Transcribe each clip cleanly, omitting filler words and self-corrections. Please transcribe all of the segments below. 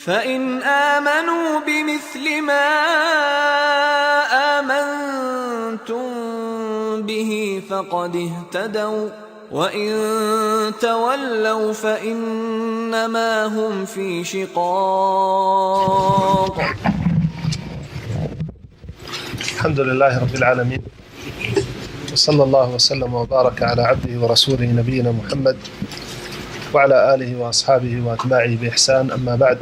فإن آمنوا بمثل ما آمنتم به فقد اهتدوا وإن تولوا فإنما هم في شقاق. الحمد لله رب العالمين، وصلى الله وسلم وبارك على عبده ورسوله نبينا محمد وعلى آله وأصحابه وأتباعه بإحسان. أما بعد،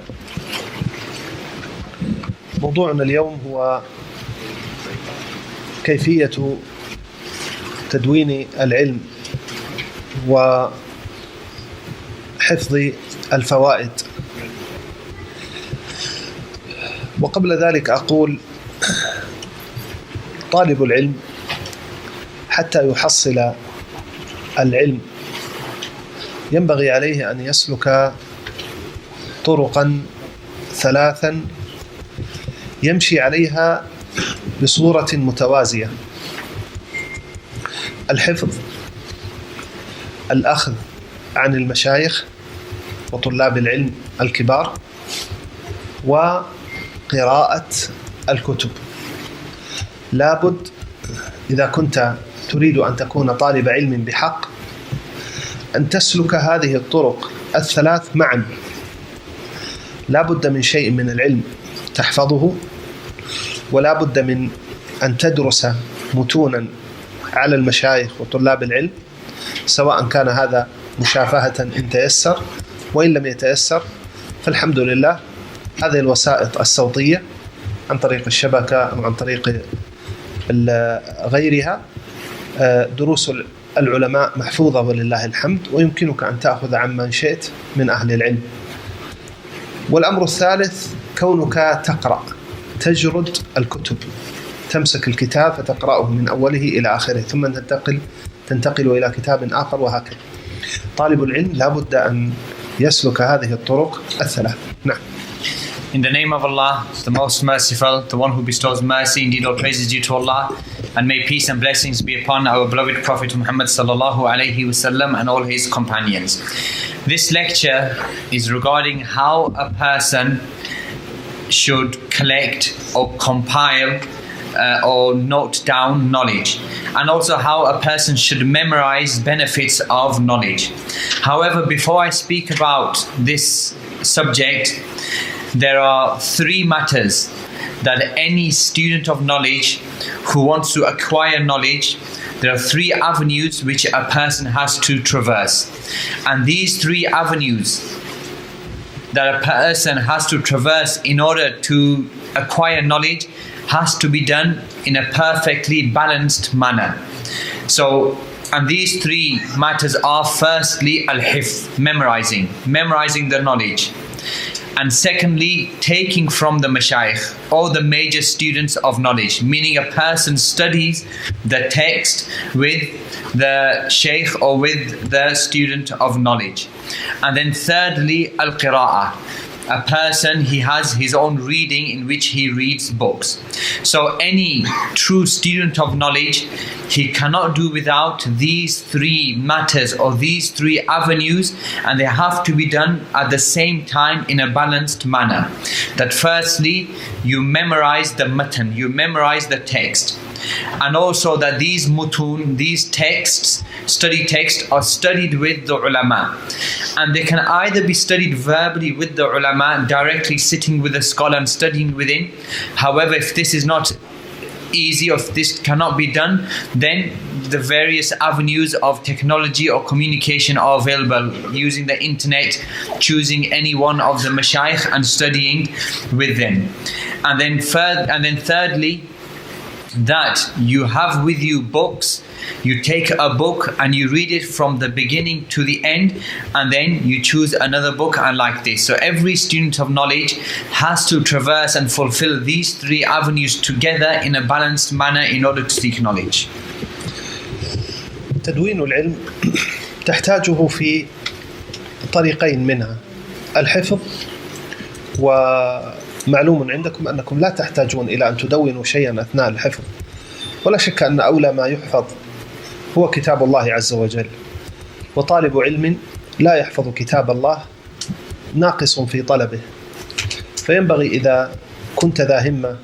موضوعنا اليوم هو كيفية تدوين العلم وحفظ الفوائد. وقبل ذلك أقول طالب العلم حتى يحصل العلم ينبغي عليه أن يسلك طرقا ثلاثا يمشي عليها بصورة متوازية: الحفظ، الأخذ عن المشايخ وطلاب العلم الكبار، وقراءة الكتب. لابد إذا كنت تريد أن تكون طالب علم بحق أن تسلك هذه الطرق الثلاث معا. لا بد من شيء من العلم تحفظه، ولا بد من أن تدرس متونا على المشايخ وطلاب العلم، سواء كان هذا مشافهة إن تيسر، وإن لم يتيسر فالحمد لله هذه الوسائط الصوتية عن طريق الشبكة أو عن طريق غيرها دروس العلماء محفوظة ولله الحمد، ويمكنك أن تأخذ عمن شئت من أهل العلم. والأمر الثالث كونك تقرأ، تجرد الكتب، تمسك الكتاب فتقرأه من أوله إلى آخره، ثم تنتقل إلى كتاب آخر، وهكذا. طالب العلم لا بد أن يسلك هذه الطرق الثلاث. نعم. In the name of Allah, the most merciful, the one who bestows mercy, indeed all praise is due to Allah, and may peace and blessings be upon our beloved Prophet Muhammad sallallahu alaihi wasallam and all his companions. This lecture is regarding how a person should collect or compile or note down knowledge, and also how a person should memorize benefits of knowledge. However, before I speak about this subject, there are three matters that any student of knowledge who wants to acquire knowledge, there are three avenues which a person has to traverse. And these three avenues that a person has to traverse in order to acquire knowledge has to be done in a perfectly balanced manner. And these three matters are: firstly, al-hifz, memorizing the knowledge. And secondly, taking from the mashayikh, or the major students of knowledge, meaning a person studies the text with the shaykh or with the student of knowledge. And then thirdly, al-qira'ah, a person, he has his own reading in which he reads books. So any true student of knowledge, he cannot do without these three matters or these three avenues, and they have to be done at the same time in a balanced manner. That firstly, you memorize the matan, you memorize the text. And also that these mutun, these texts, study texts, are studied with the ulama. And they can either be studied verbally with the ulama, directly sitting with a scholar and studying with him. However, if this is not easy, or if this cannot be done, then the various avenues of technology or communication are available, using the internet, choosing any one of the mashayikh and studying with them. And then thirdly, that you have with you books. You take a book and you read it from the beginning to the end, and then you choose another book, and like this. So every student of knowledge has to traverse and fulfill these three avenues together in a balanced manner in order to seek knowledge. تدوين العلم تحتاجه في طريقين منها: الحفظ، ومعلوم عندكم أنكم لا تحتاجون إلى أن تدونوا شيئا أثناء الحفظ، ولا شك أن أولى ما يحفظ هو كتاب الله عز وجل. وطالب علم لا يحفظ كتاب الله ناقص في طلبه. فينبغي إذا كنت ذا همة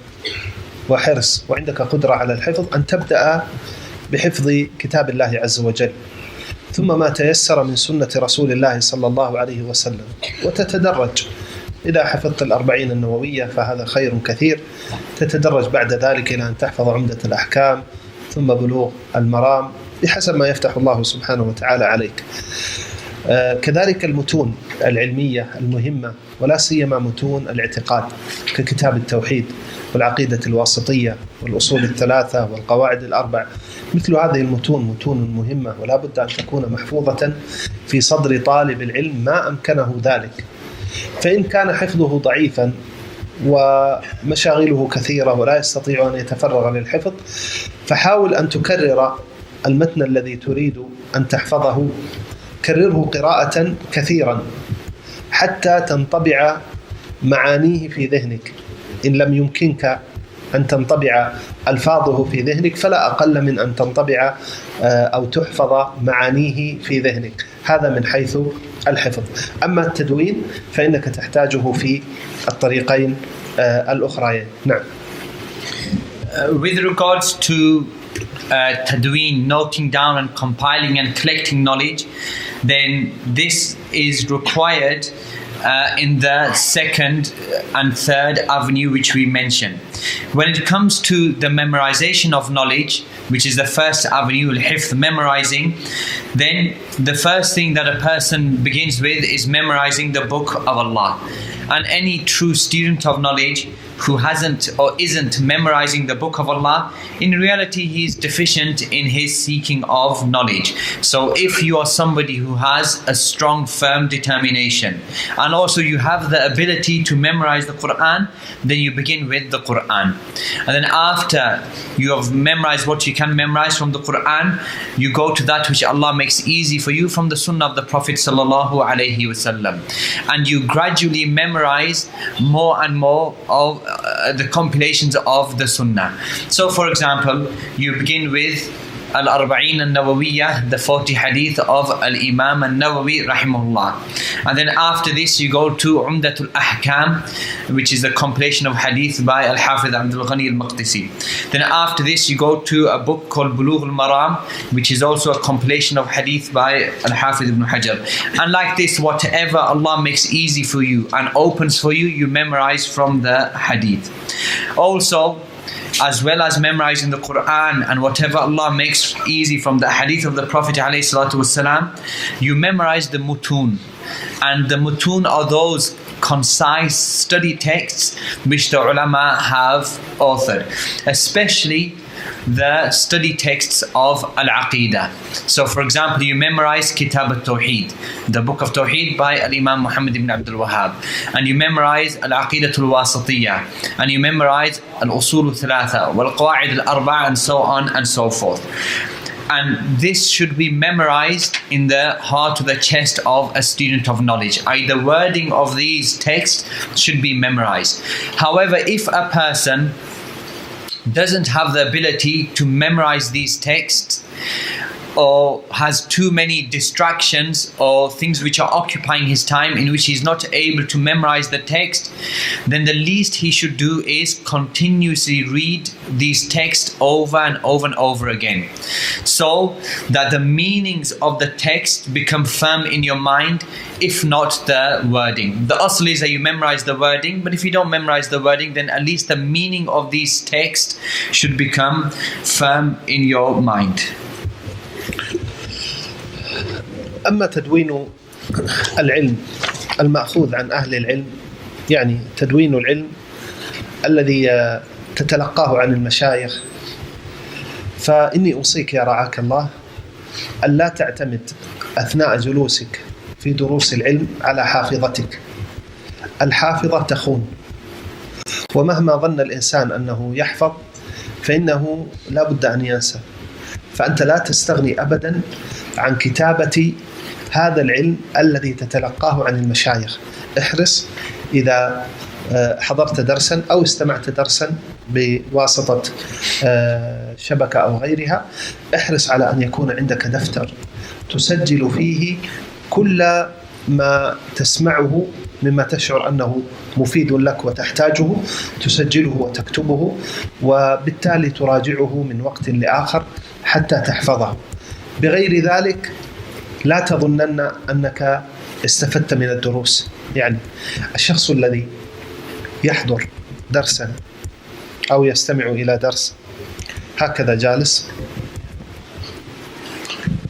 وحرص وعندك قدرة على الحفظ أن تبدأ بحفظ كتاب الله عز وجل، ثم ما تيسر من سنة رسول الله صلى الله عليه وسلم، وتتدرج. إذا حفظت 40 النووية فهذا خير كثير، تتدرج بعد ذلك إلى أن تحفظ عمدة الأحكام، ثم بلوغ المرام، بحسب ما يفتح الله سبحانه وتعالى عليك. كذلك المتون العلمية المهمة، ولا سيما متون الاعتقاد ككتاب التوحيد والعقيدة الواسطية والأصول الثلاثة والقواعد الأربع، مثل هذه المتون متون مهمة، ولا بد أن تكون محفوظة في صدر طالب العلم ما أمكنه ذلك. فإن كان حفظه ضعيفا ومشاغله كثيرة ولا يستطيع أن يتفرغ للحفظ، فحاول أن تكرر المتن الذي تريد أن تحفظه، كرره قراءة كثيرا حتى تنطبع معانيه في ذهنك. إن لم يمكنك أن تنطبع ألفاظه في ذهنك فلا أقل من أن تنطبع أو تحفظ معانيه في ذهنك. هذا من حيث الحفظ. أما التدوين فإنك تحتاجه في الطريقين الأخرين. نعم. With regards to tadween, noting down and compiling and collecting knowledge, then this is required in the second and third avenue which we mentioned. When it comes to the memorization of knowledge, which is the first avenue, al-hifz, memorizing, then the first thing that a person begins with is memorizing the book of Allah. And any true student of knowledge who hasn't or isn't memorizing the book of Allah, in reality he is deficient in his seeking of knowledge. So if you are somebody who has a strong, firm determination, and also you have the ability to memorize the Quran, then you begin with the Quran. And then after you have memorized what you can memorize from the Quran, you go to that which Allah makes easy for you from the Sunnah of the Prophet sallallahu alaihi wasallam, and you gradually memorize more and more of the compilations of the Sunnah. So for example, you begin with Al-Arba'in al-Nawawiyah, the 40 hadith of Al-Imam al-Nawawi rahimahullah. And then after this you go to Umdatul Ahkam, which is a compilation of hadith by Al-Hafiz Abdul Ghani al-Maqdisi. Then after this you go to a book called Bulugh al-Maram, which is also a compilation of hadith by Al-Hafiz ibn Hajar. And like this, whatever Allah makes easy for you and opens for you, you memorize from the hadith. Also, as well as memorizing the Quran and whatever Allah makes easy from the hadith of the Prophet ﷺ, you memorize the mutun. And the mutun are those concise study texts which the ulama have authored, especially the study texts of Al-Aqidah. So for example, you memorize Kitab al-Tawheed, the book of Tawheed by Al-Imam Muhammad ibn Abdul Wahhab, and you memorize Al-Aqidatul Wasatiyah, and you memorize Al-Usul al-Thalatha, Wal-Qawa'id al-Arba'a, and so on and so forth. And this should be memorized in the heart or the chest of a student of knowledge. The wording of these texts should be memorized. However, if a person doesn't have the ability to memorize these texts, or has too many distractions or things which are occupying his time in which he's not able to memorize the text, then the least he should do is continuously read these texts over and over and over again, so that the meanings of the text become firm in your mind, if not the wording. The asl is that you memorize the wording, but if you don't memorize the wording, then at least the meaning of these texts should become firm in your mind. أما تدوين العلم المأخوذ عن أهل العلم، يعني تدوين العلم الذي تتلقاه عن المشايخ، فإني أوصيك يا رعاك الله أن لا تعتمد أثناء جلوسك في دروس العلم على حافظتك. الحافظة تخون، ومهما ظن الإنسان أنه يحفظ فإنه لا بد أن ينسى. فأنت لا تستغني أبدا عن كتابة هذا العلم الذي تتلقاه عن المشايخ. احرص إذا حضرت درسا أو استمعت درسا بواسطة شبكة أو غيرها، احرص على أن يكون عندك دفتر تسجل فيه كل ما تسمعه مما تشعر أنه مفيد لك وتحتاجه تسجله وتكتبه، وبالتالي تراجعه من وقت لآخر حتى تحفظه. بغير ذلك لا تظنن أنك استفدت من الدروس. يعني الشخص الذي يحضر درسا أو يستمع إلى درس هكذا جالس،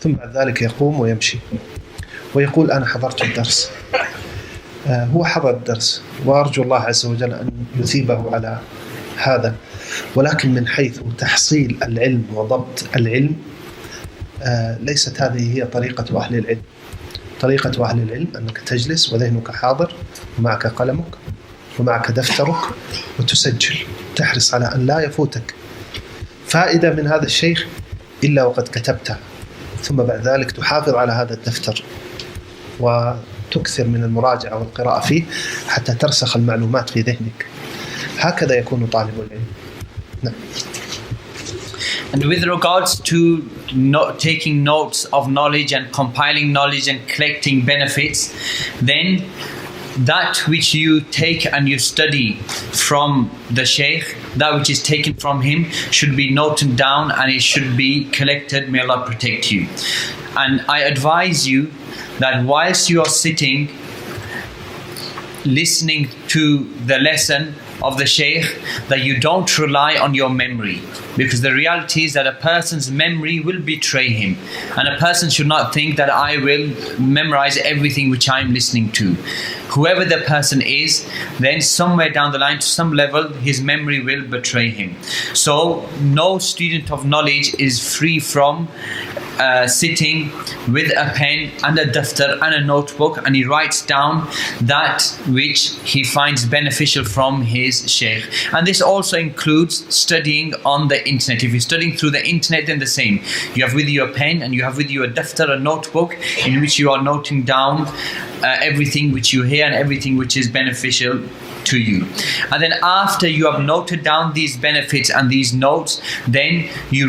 ثم بعد ذلك يقوم ويمشي ويقول أنا حضرت الدرس، هو حضر الدرس وأرجو الله عز وجل أن يثيبه على هذا، ولكن من حيث تحصيل العلم وضبط العلم ليست هذه هي طريقة أهل العلم. طريقة أهل العلم أنك تجلس وذهنك حاضر ومعك قلمك ومعك دفترك وتسجل، تحرص على أن لا يفوتك فائدة من هذا الشيخ إلا وقد كتبته، ثم بعد ذلك تحافظ على هذا الدفتر وتكثر من المراجعة والقراءة فيه حتى ترسخ المعلومات في ذهنك. هكذا يكون طالب العلم. نعم. And with regards to taking notes of knowledge and compiling knowledge and collecting benefits, then that which you take and you study from the Shaykh, that which is taken from him, should be noted down and it should be collected. May Allah protect you. And I advise you that whilst you are sitting listening to the lesson of the Shaykh, that you don't rely on your memory, because the reality is that a person's memory will betray him, and a person should not think that I will memorize everything which I'm listening to. Whoever the person is, then somewhere down the line to some level his memory will betray him. So no student of knowledge is free from sitting with a pen and a daftar and a notebook, and he writes down that which he finds beneficial from his Shaykh. And this also includes studying on the internet. If you're studying through the internet, then the same. You have with you a pen and you have with you a daftar, a notebook, in which you are noting down everything which you hear and everything which is beneficial to you. And then after you have noted down these benefits and these notes, then you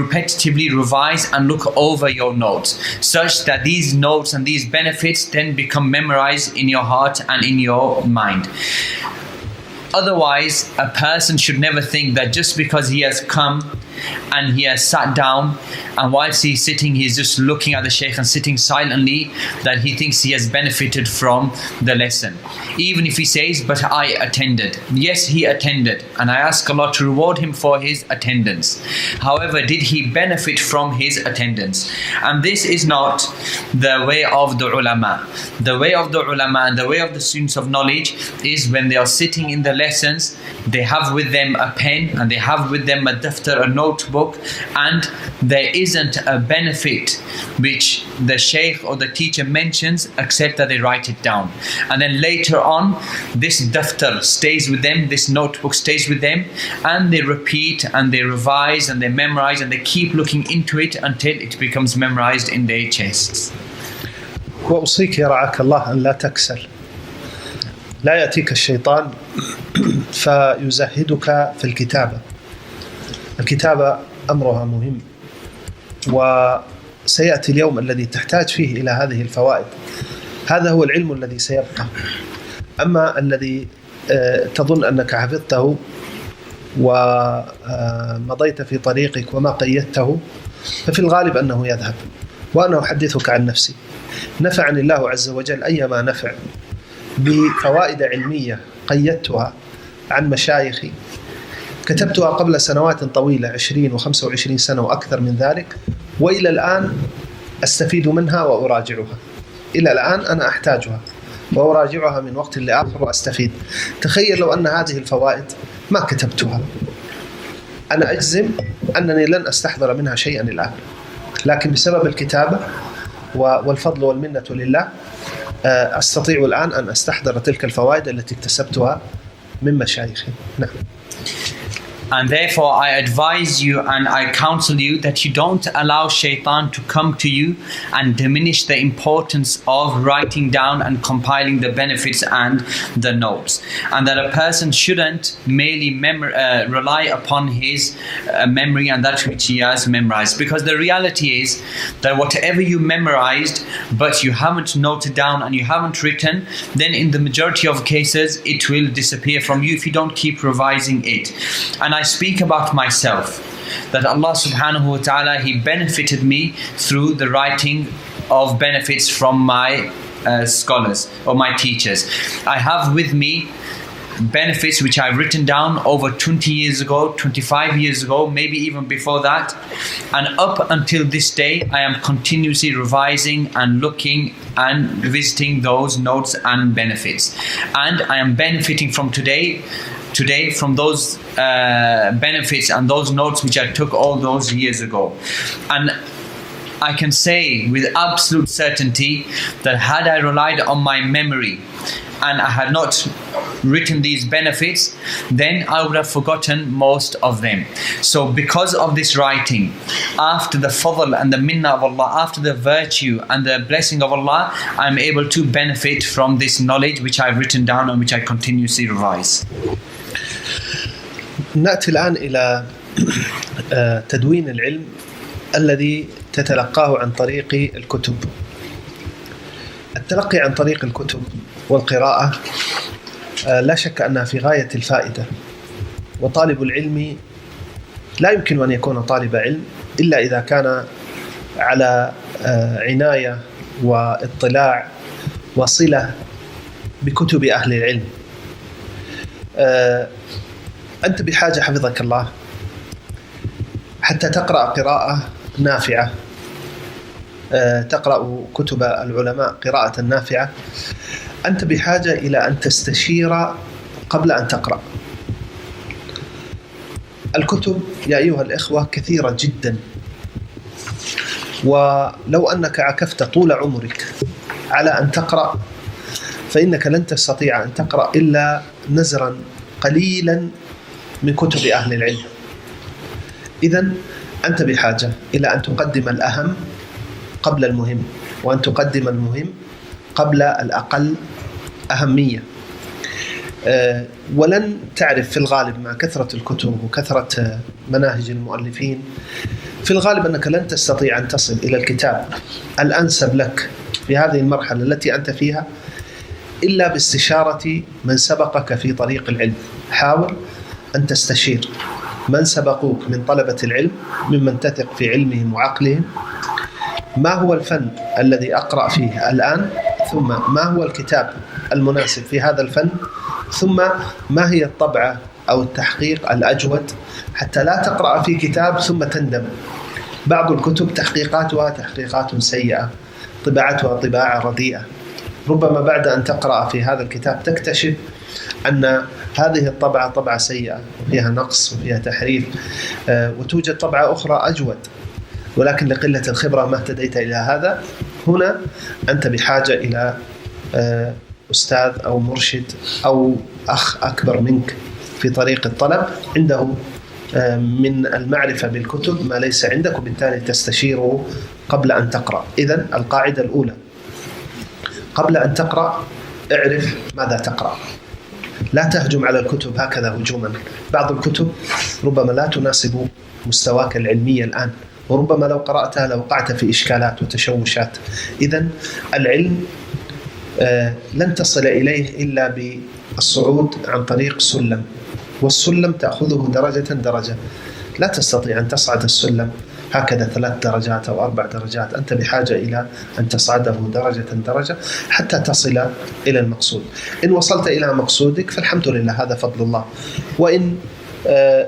repetitively revise and look over your notes, such that these notes and these benefits then become memorized in your heart and in your mind. Otherwise, a person should never think that just because he has come and he has sat down, and whilst he's sitting, he's just looking at the Shaykh and sitting silently, that he thinks he has benefited from the lesson. Even if he says, but I attended. Yes, he attended, and I ask Allah to reward him for his attendance. However, did he benefit from his attendance? And this is not the way of the ulama. The way of the ulama and the way of the students of knowledge is when they are sitting in the lessons, they have with them a pen and they have with them a daftar, a notebook, and there isn't a benefit which the Shaykh or the teacher mentions except that they write it down. And then later on, this daftar stays with them, this notebook stays with them, and they repeat and they revise and they memorize and they keep looking into it until it becomes memorized in their chests. وأوصيك يا رعاك الله أن لا تكسل. لا يأتيك الشيطان فيزهدك في الكتابة. الكتابة أمرها مهم، وسيأتي اليوم الذي تحتاج فيه إلى هذه الفوائد. هذا هو العلم الذي سيبقى. أما الذي تظن أنك حفظته ومضيت في طريقك وما قيدته، ففي الغالب أنه يذهب. وأنا أحدثك عن نفسي، نفعني الله عز وجل أيما نفع بفوائد علمية قيدتها عن مشايخي، كتبتها قبل سنوات طويلة 20 و25 سنة وأكثر من ذلك، وإلى الآن أستفيد منها وأراجعها. إلى الآن أنا أحتاجها وأراجعها من وقت لآخر وأستفيد. تخيل لو أن هذه الفوائد ما كتبتها، أنا أجزم أنني لن أستحضر منها شيئا الآن، لكن بسبب الكتابة والفضل والمنة لله أستطيع الآن أن أستحضر تلك الفوائد التي اكتسبتها من مشايخي. نعم. And therefore I advise you and I counsel you that you don't allow shaitan to come to you and diminish the importance of writing down and compiling the benefits and the notes. And that a person shouldn't merely rely upon his memory and that which he has memorized. Because the reality is that whatever you memorized but you haven't noted down and you haven't written, then in the majority of cases it will disappear from you if you don't keep revising it. And I speak about myself, that Allah subhanahu wa ta'ala, He benefited me through the writing of benefits from my scholars or my teachers. I have with me benefits which I've written down over 20 years ago, 25 years ago, maybe even before that. And up until this day, I am continuously revising and looking and visiting those notes and benefits. And I am benefiting from today from those benefits and those notes which I took all those years ago. And I can say with absolute certainty that had I relied on my memory and I had not written these benefits, then I would have forgotten most of them. So because of this writing, after the fadl and the minnah of Allah, after the virtue and the blessing of Allah, I am able to benefit from this knowledge which I've written down and which I continuously revise. نأتي الآن إلى تدوين العلم الذي تتلقاه عن طريق الكتب. التلقي عن طريق الكتب والقراءة لا شك أنها في غاية الفائدة، وطالب العلم لا يمكن أن يكون طالب علم إلا إذا كان على عناية واطلاع وصلة بكتب أهل العلم. أنت بحاجة حفظك الله حتى تقرأ قراءة نافعة، تقرأ كتب العلماء قراءة نافعة. أنت بحاجة إلى أن تستشير قبل أن تقرأ. الكتب يا أيها الإخوة كثيرة جدا، ولو أنك عكفت طول عمرك على أن تقرأ فإنك لن تستطيع أن تقرأ إلا نزرا قليلا من كتب أهل العلم. إذن أنت بحاجة إلى أن تقدم الأهم قبل المهم، وأن تقدم المهم قبل الأقل أهمية. ولن تعرف في الغالب مع كثرة الكتب وكثرة مناهج المؤلفين، في الغالب أنك لن تستطيع أن تصل إلى الكتاب الأنسب لك في هذه المرحلة التي أنت فيها إلا باستشارة من سبقك في طريق العلم. حاول أن تستشير من سبقوك من طلبة العلم ممن تثق في علمهم وعقلهم، ما هو الفن الذي أقرأ فيه الآن، ثم ما هو الكتاب المناسب في هذا الفن، ثم ما هي الطبعة أو التحقيق الأجود، حتى لا تقرأ في كتاب ثم تندم. بعض الكتب تحقيقاتها تحقيقات سيئة، طباعتها طباعة رديئة، ربما بعد أن تقرأ في هذا الكتاب تكتشف أن هذه الطبعة طبعة سيئة وفيها نقص وفيها تحريف، وتوجد طبعة أخرى أجود، ولكن لقلة الخبرة ما اهتديت إلى هذا. هنا أنت بحاجة إلى أستاذ أو مرشد أو أخ أكبر منك في طريق الطلب، عنده من المعرفة بالكتب ما ليس عندك، وبالتالي تستشيره قبل أن تقرأ. إذن القاعدة الأولى قبل أن تقرأ اعرف ماذا تقرأ، لا تهجم على الكتب هكذا هجوما. بعض الكتب ربما لا تناسب مستواك العلمي الآن، وربما لو قرأتها لوقعت في إشكالات وتشوشات. إذن العلم لن تصل إليه إلا بالصعود عن طريق سلم، والسلم تأخذه درجة درجة. لا تستطيع أن تصعد السلم هكذا 3 درجات أو 4 درجات، أنت بحاجة إلى أن تصعده درجة درجة حتى تصل إلى المقصود. إن وصلت إلى مقصودك فالحمد لله، هذا فضل الله. وإن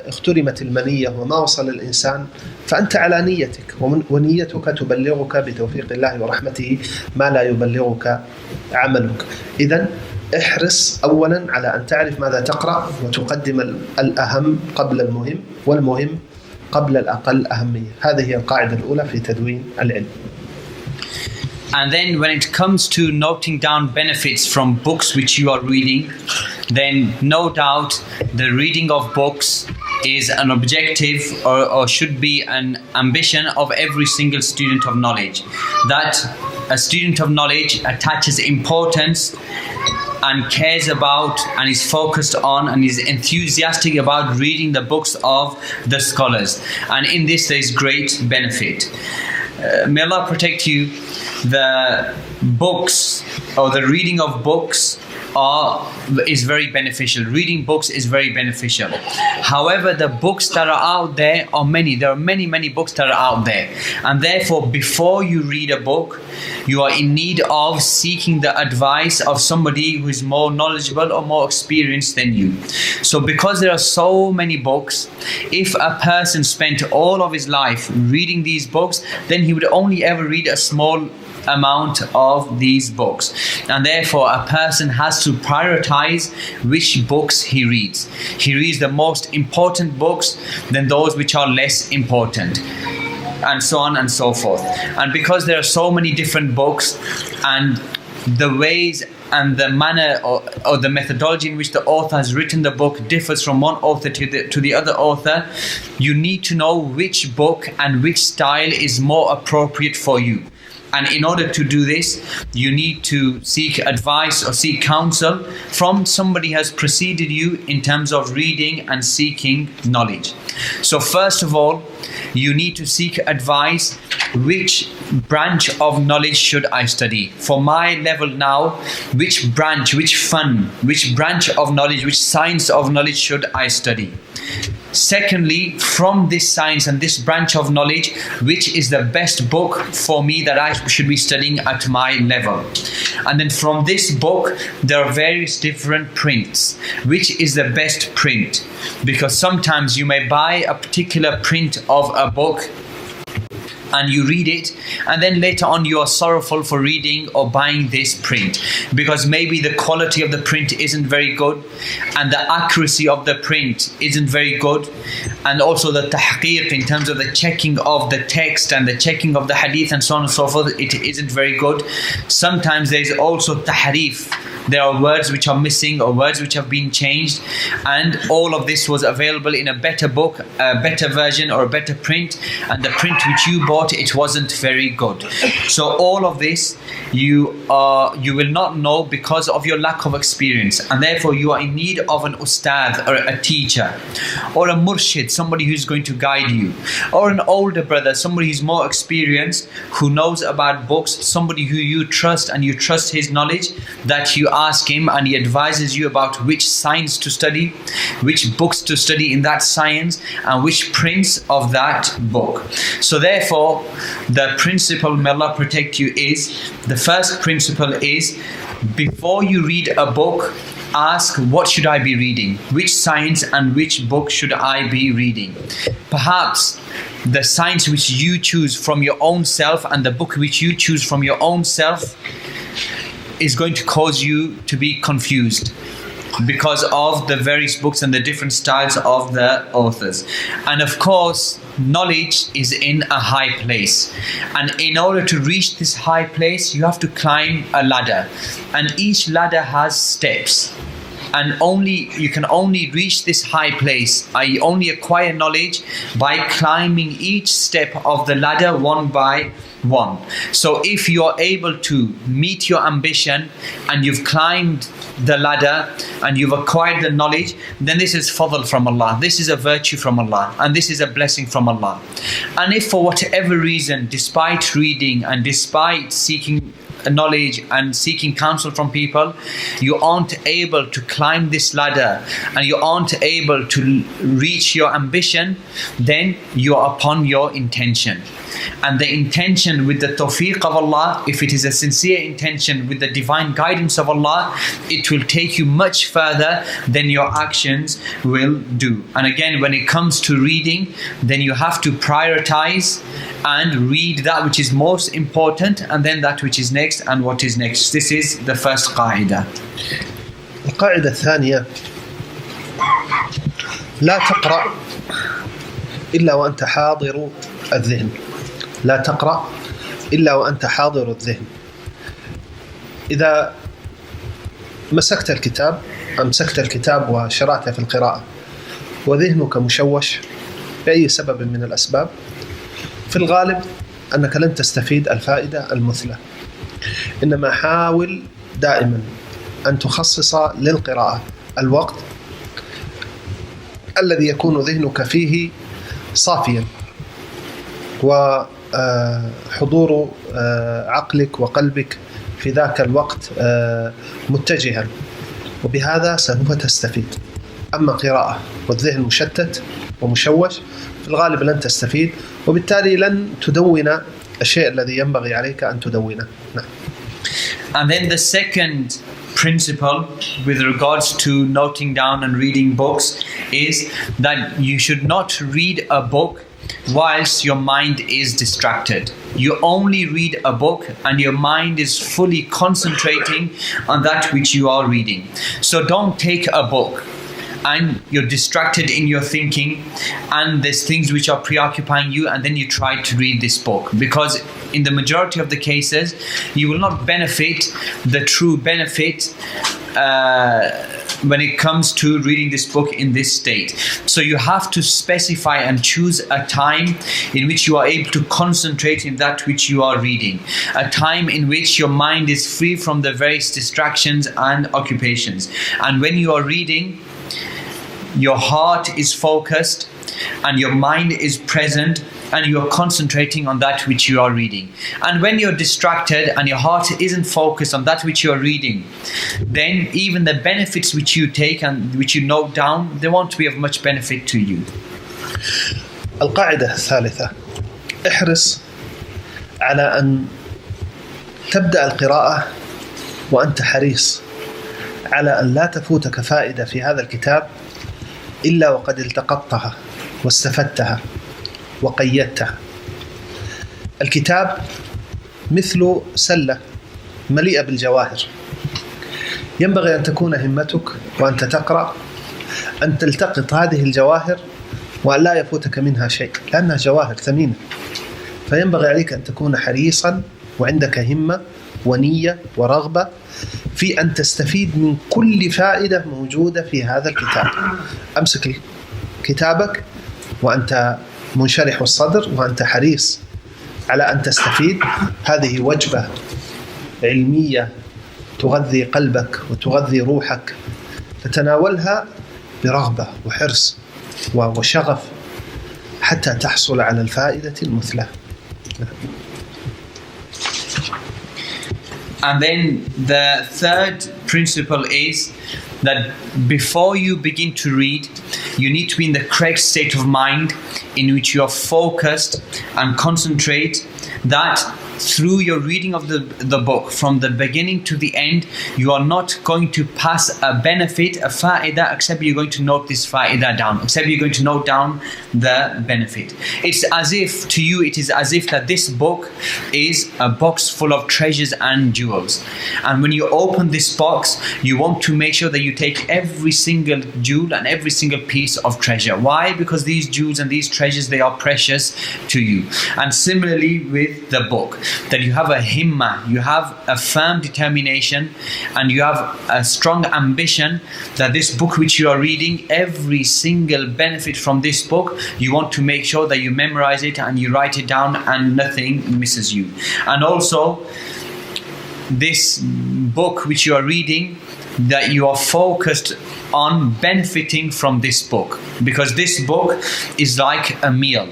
اخترمت المنية وما وصل الإنسان فأنت على نيتك، ونيتك تبلغك بتوفيق الله ورحمته ما لا يبلغك عملك. إذن احرص أولا على أن تعرف ماذا تقرأ، وتقدم الأهم قبل المهم، والمهم قبل الأقل أهمية. هذه هي القاعدة الأولى في تدوين العلم. And then when it comes to noting down benefits from books which you are reading, then no doubt the reading of books is an objective or should be an ambition of every single student of knowledge, that a student of knowledge attaches importance and cares about and is focused on and is enthusiastic about reading the books of the scholars, and in this there is great benefit. May Allah protect you. The books or the reading of books is very beneficial. Reading books is very beneficial. However, the books that are out there are many. There are many books that are out there, and therefore before you read a book, you are in need of seeking the advice of somebody who is more knowledgeable or more experienced than you. So because there are so many books, if a person spent all of his life reading these books, then he would only ever read a small amount of these books, and therefore a person has to prioritize which books he reads. He reads the most important books, then those which are less important, and so on and so forth. And because there are so many different books, and the ways and the manner or the methodology in which the author has written the book differs from one author to the other author, you need to know which book and which style is more appropriate for you. And in order to do this, you need to seek advice or seek counsel from somebody who has preceded you in terms of reading and seeking knowledge. So first of all, you need to seek advice. Which branch of knowledge should I study? For my level now, which branch, which branch of knowledge, which science of knowledge should I study? Secondly, from this science and this branch of knowledge, which is the best book for me that I should be studying at my level? And then from this book, there are various different prints. Which is the best print? Because sometimes you may buy a particular print of a book and you read it, and then later on you are sorrowful for reading or buying this print, because maybe the quality of the print isn't very good, and the accuracy of the print isn't very good, and also the tahqiq in terms of the checking of the text and the checking of the hadith and so on and so forth, it isn't very good. Sometimes there is also tahrif. There are words which are missing or words which have been changed, and all of this was available in a better book, a better version or a better print, and the print which you bought, it wasn't very good. So all of this you will not know because of your lack of experience, and therefore you are in need of an ustad or a teacher or a murshid, somebody who's going to guide you, or an older brother, somebody who's more experienced, who knows about books, somebody who you trust and you trust his knowledge, that you ask him and he advises you about which science to study, which books to study in that science, and which prints of that book. So therefore, the principle, may Allah protect you, is, the first principle is, before you read a book, ask, what should I be reading? Which science and which book should I be reading? Perhaps the science which you choose from your own self and the book which you choose from your own self is going to cause you to be confused because of the various books and the different styles of the authors. And of course, knowledge is in a high place, and in order to reach this high place, you have to climb a ladder, and each ladder has steps, and you can only reach this high place, i.e. only acquire knowledge by climbing each step of the ladder one by one. So if you are able to meet your ambition and you've climbed the ladder and you've acquired the knowledge, then this is fadl from Allah, this is a virtue from Allah, and this is a blessing from Allah. And if for whatever reason, despite reading and despite seeking knowledge and seeking counsel from people, you aren't able to climb this ladder and you aren't able to reach your ambition, then you are upon your intention. And the intention with the tawfiq of Allah, if it is a sincere intention with the divine guidance of Allah, it will take you much further than your actions will do. And again, when it comes to reading, then you have to prioritize and read that which is most important, and then that which is next and what is next. This is the first qaida. القاعدة الثانية: لا تقرأ إلا وأنت حاضر الذهن. لا تقرأ إلا وأنت حاضر الذهن. إذا أمسكت الكتاب وشرعت في القراءة وذهنك مشوش بأي سبب من الأسباب، في الغالب أنك لن تستفيد الفائدة المثلى. إنما حاول دائما أن تخصص للقراءة الوقت الذي يكون ذهنك فيه صافيا، وحضور عقلك وقلبك في ذاك الوقت متجها، وبهذا سوف تستفيد. أما قراءة والذهن مشتت ومشوش في الغالب لن تستفيد، وبالتالي لن تدون الشيء الذي ينبغي عليك أن تدونه. نعم. And then the second principle with regards to noting down and reading books is that you should not read a book whilst your mind is distracted. You only read a book and your mind is fully concentrating on that which you are reading. So don't take a book and you're distracted in your thinking and there's things which are preoccupying you, and then you try to read this book, because in the majority of the cases you will not benefit the true benefit when it comes to reading this book in this state. So you have to specify and choose a time in which you are able to concentrate in that which you are reading, a time in which your mind is free from the various distractions and occupations. And when you are reading, your heart is focused and your mind is present and you are concentrating on that which you are reading. And when you're distracted and your heart isn't focused on that which you're reading, then even the benefits which you take and which you note down, they won't be of much benefit to you. القاعدة الثالثة: احرص على أن تبدأ القراءة وأنت حريص على أن لا تفوتك فائدة في هذا الكتاب إلا وقد التقطتها واستفدتها وقيدتها. الكتاب مثل سلة مليئة بالجواهر، ينبغي أن تكون همتك وأنت تقرأ أن تلتقط هذه الجواهر وأن لا يفوتك منها شيء، لأنها جواهر ثمينة. فينبغي عليك أن تكون حريصا وعندك همة ونية ورغبة في أن تستفيد من كل فائدة موجودة في هذا الكتاب. أمسك كتابك وأنت منشرح الصدر وأنت حريص على أن تستفيد. هذه وجبة علمية تغذي قلبك وتغذي روحك، فتناولها برغبة وحرص وشغف حتى تحصل على الفائدة المثلى. And then the third principle is that before you begin to read, you need to be in the correct state of mind in which you are focused and concentrate that through your reading of the book from the beginning to the end, you are not going to pass a benefit, a fa'idah, except you're going to note this fa'idah down, except you're going to note down the benefit. It's as if to you, it is as if that this book is a box full of treasures and jewels. And when you open this box, you want to make sure that you take every single jewel and every single piece of treasure. Why? Because these jewels and these treasures, they are precious to you. And similarly with the book, that you have a himma, you have a firm determination and you have a strong ambition that this book which you are reading, every single benefit from this book, you want to make sure that you memorize it and you write it down and nothing misses you. And also this book which you are reading, that you are focused on benefiting from this book, because this book is like a meal.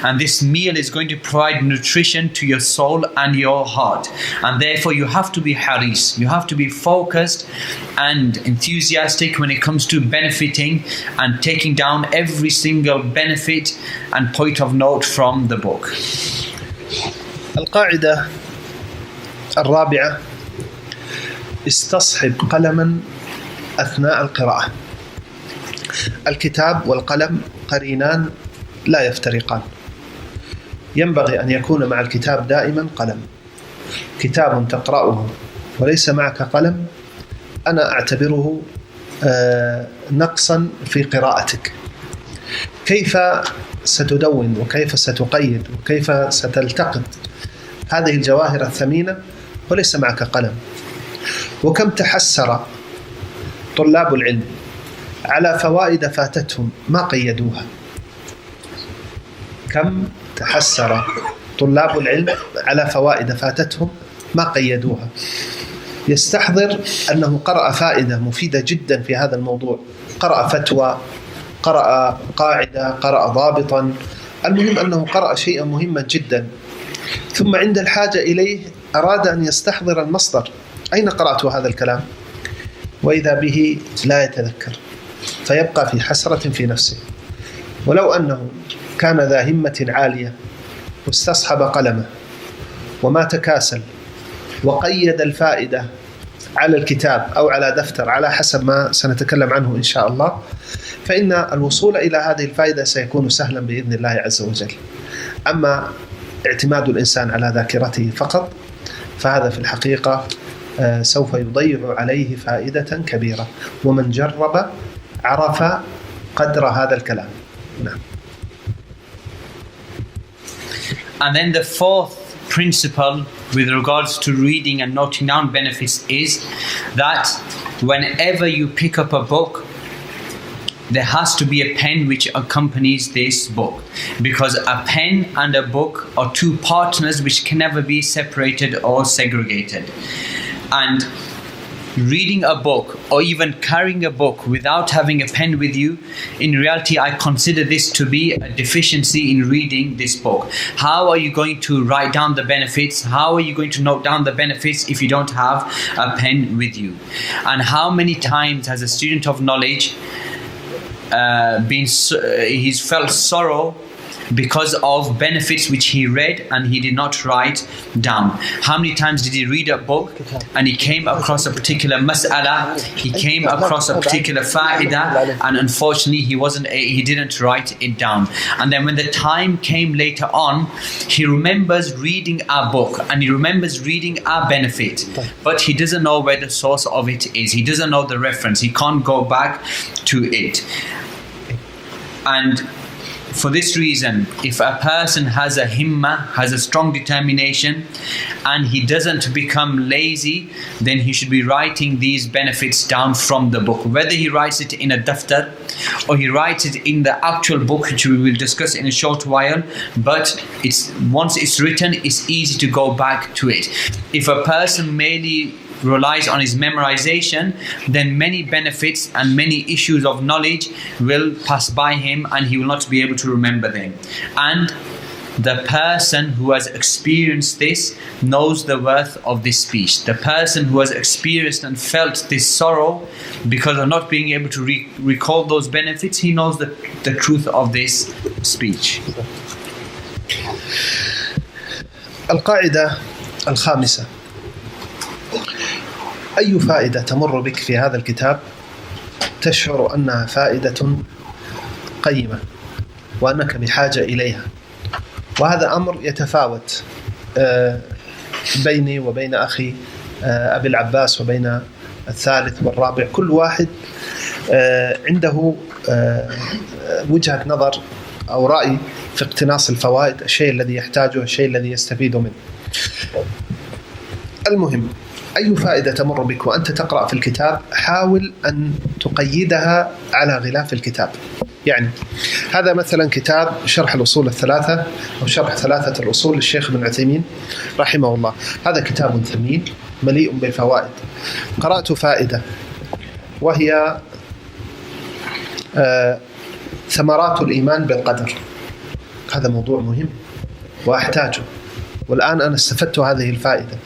And this meal is going to provide nutrition to your soul and your heart. And therefore you have to be haris. You have to be focused and enthusiastic when it comes to benefiting and taking down every single benefit and point of note from the book. القاعدة الرابعة: استصحب قلما أثناء القراءة. الكتاب والقلم قرينان لا يفترقان. ينبغي أن يكون مع الكتاب دائما قلم. كتاب تقرأه وليس معك قلم أنا أعتبره نقصا في قراءتك. كيف ستدون وكيف ستقيد وكيف ستلتقط هذه الجواهر الثمينة وليس معك قلم؟ وكم تحسر طلاب العلم على فوائد فاتتهم ما قيدوها. كم تحسر طلاب العلم على فوائد فاتتهم ما قيدوها. يستحضر أنه قرأ فائدة مفيدة جدا في هذا الموضوع، قرأ فتوى، قرأ قاعدة، قرأ ضابطا، المهم أنه قرأ شيئا مهما جدا، ثم عند الحاجة إليه أراد أن يستحضر المصدر، أين قرأت هذا الكلام؟ وإذا به لا يتذكر، فيبقى في حسرة في نفسه. ولو أنه كان ذا همة عالية واستصحب قلمه وما تكاسل وقيد الفائدة على الكتاب أو على دفتر على حسب ما سنتكلم عنه إن شاء الله، فإن الوصول إلى هذه الفائدة سيكون سهلا بإذن الله عز وجل. أما اعتماد الإنسان على ذاكرته فقط فهذا في الحقيقة سوف يضيع عليه فائدة كبيرة، ومن جرب عرف قدر هذا الكلام. نعم. And then the fourth principle with regards to reading and noting down benefits is that whenever you pick up a book, there has to be a pen which accompanies this book, because a pen and a book are two partners which can never be separated or segregated. And reading a book or even carrying a book without having a pen with you, in reality I consider this to be a deficiency in reading this book. How are you going to write down the benefits? How are you going to note down the benefits if you don't have a pen with you? And how many times has a student of knowledge he's felt sorrow because of benefits which he read and he did not write down? How many times did he read a book and he came across a particular mas'ala, he came across a particular fa'idah, and unfortunately he didn't write it down. And then when the time came later on, he remembers reading our book and he remembers reading our benefit, but he doesn't know where the source of it is. He doesn't know the reference. He can't go back to it. And for this reason, if a person has a himma, has a strong determination, and he doesn't become lazy, then he should be writing these benefits down from the book. Whether he writes it in a daftar or he writes it in the actual book, which we will discuss in a short while, but once it's written, it's easy to go back to it. If a person merely relies on his memorization, then many benefits and many issues of knowledge will pass by him and he will not be able to remember them. And the person who has experienced this knows the worth of this speech. The person who has experienced and felt this sorrow because of not being able to recall those benefits, he knows the truth of this speech. القاعدة الخامسة: أي فائدة تمر بك في هذا الكتاب تشعر أنها فائدة قيمة وأنك بحاجة إليها، وهذا أمر يتفاوت بيني وبين أخي أبي العباس وبين الثالث والرابع. كل واحد عنده وجهة نظر أو رأي في اقتناص الفوائد، الشيء الذي يحتاجه، الشيء الذي يستفيد منه. المهم، أي فائدة تمر بك وأنت تقرأ في الكتاب حاول أن تقيدها على غلاف الكتاب. يعني هذا مثلا كتاب شرح الأصول الثلاثة أو شرح ثلاثة الأصول للشيخ ابن عثيمين رحمه الله. هذا كتاب ثمين مليء بالفوائد. قرأت فائدة وهي ثمرات الإيمان بالقدر. هذا موضوع مهم وأحتاجه، والآن أنا استفدت هذه الفائدة،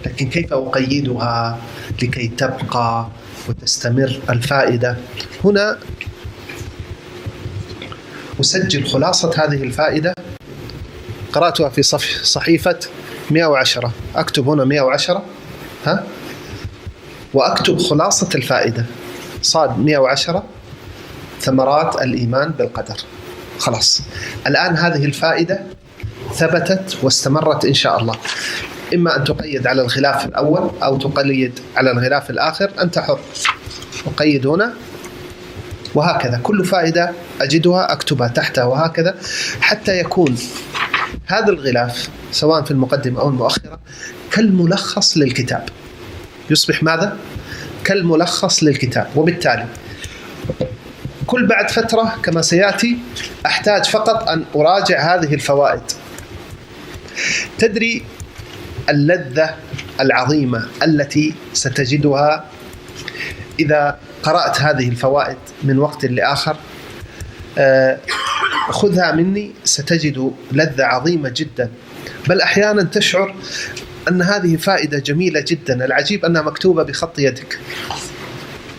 لكن كيف أقيدها لكي تبقى وتستمر الفائدة؟ هنا أسجل خلاصة هذه الفائدة. قرأتها في صحيفة 110، أكتب هنا 110 وأكتب خلاصة الفائدة صاد 110 ثمرات الإيمان بالقدر. خلاص، الآن هذه الفائدة ثبتت واستمرت إن شاء الله. إما أن تقيد على الغلاف الأول أو تقيد على الغلاف الآخر، أنت حر. أقيد هنا وهكذا، كل فائدة أجدها أكتبها تحتها وهكذا، حتى يكون هذا الغلاف سواء في المقدمة أو المؤخرة كالملخص للكتاب. يصبح ماذا؟ كالملخص للكتاب. وبالتالي كل بعد فترة كما سيأتي أحتاج فقط أن أراجع هذه الفوائد. تدري اللذة العظيمة التي ستجدها إذا قرأت هذه الفوائد من وقت لآخر؟ خذها مني، ستجد لذة عظيمة جدا، بل أحيانا تشعر أن هذه فائدة جميلة جدا. العجيب أنها مكتوبة بخط يدك،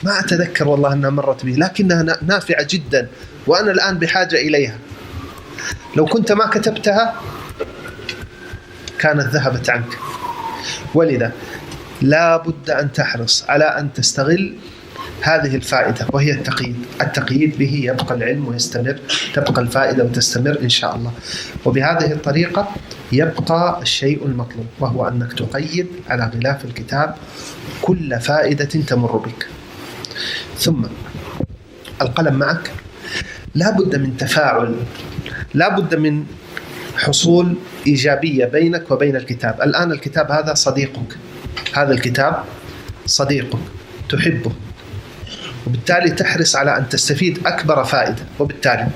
ما أتذكر والله أنها مرت بي، لكنها نافعة جدا وأنا الآن بحاجة إليها. لو كنت ما كتبتها كانت ذهبت عنك. ولذا لا بد أن تحرص على أن تستغل هذه الفائدة، وهي التقييد. التقييد به يبقى العلم ويستمر، تبقى الفائدة وتستمر إن شاء الله. وبهذه الطريقة يبقى الشيء المطلوب، وهو أنك تقيد على غلاف الكتاب كل فائدة تمر بك. ثم القلم معك، لا بد من تفاعل، لا بد من حصول إيجابية بينك وبين الكتاب. الآن الكتاب هذا صديقك، هذا الكتاب صديقك تحبه، وبالتالي تحرص على أن تستفيد أكبر فائدة. وبالتالي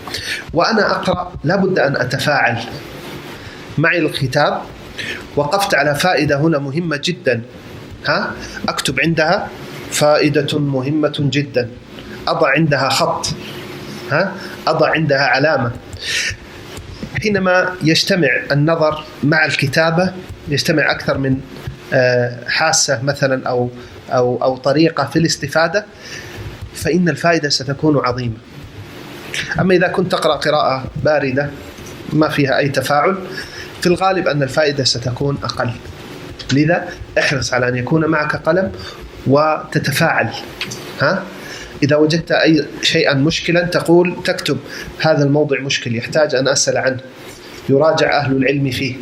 وأنا أقرأ لا بد أن أتفاعل معي الكتاب. وقفت على فائدة هنا مهمة جدا، أكتب عندها فائدة مهمة جدا، أضع عندها خط، أضع عندها علامة. حينما يجتمع النظر مع الكتابة، يجتمع أكثر من حاسة مثلا أو طريقة في الاستفادة، فإن الفائدة ستكون عظيمة. أما إذا كنت تقرأ قراءة باردة ما فيها أي تفاعل، في الغالب أن الفائدة ستكون أقل. لذا احرص على أن يكون معك قلم وتتفاعل. إذا وجدت أي شيئا مشكلا تكتب هذا الموضوع مشكل، يحتاج أن أسأل عنه، يراجع أهل العلم فيه،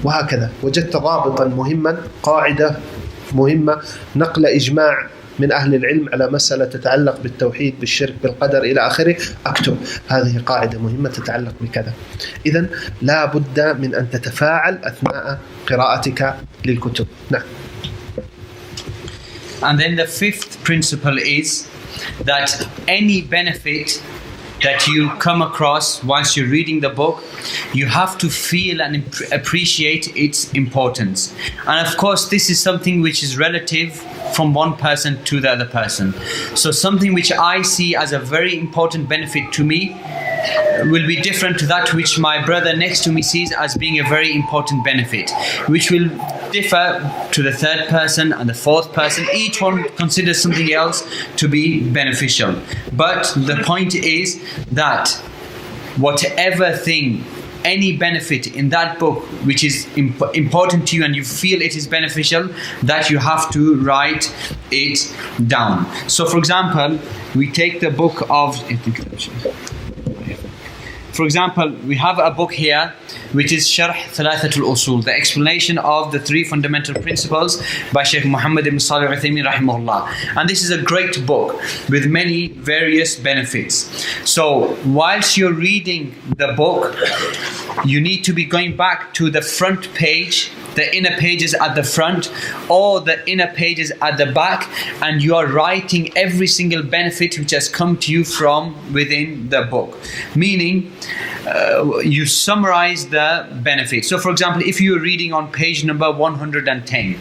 وهكذا. وجدت ضابطا مهما، قاعدة مهمة، نقل إجماع من أهل العلم على مسألة تتعلق بالتوحيد، بالشرك، بالقدر إلى آخره، أكتب هذه قاعدة مهمة تتعلق بكذا. إذن لا بد من أن تتفاعل أثناء قراءتك للكتب. نعم. And then the fifth principle is that any benefit that you come across whilst you're reading the book, you have to feel and appreciate its importance. And of course, this is something which is relative from one person to the other person. So something which I see as a very important benefit to me will be different to that which my brother next to me sees as being a very important benefit, which will differ to the third person and the fourth person. Each one considers something else to be beneficial. But the point is that whatever thing, any benefit in that book which is important to you and you feel it is beneficial, that you have to write it down. So for example, we take the book of, for example, we have a book here which is Sharh Thalathatul Usul, the explanation of the three fundamental principles by Shaykh Muhammad ibn Saalih al-Uthaymin rahimahullah. And this is a great book with many various benefits. So whilst you're reading the book, you need to be going back to the front page, the inner pages at the front or the inner pages at the back, and you are writing every single benefit which has come to you from within the book. Meaning, you summarize the benefit. So for example, if you're reading on page number 110,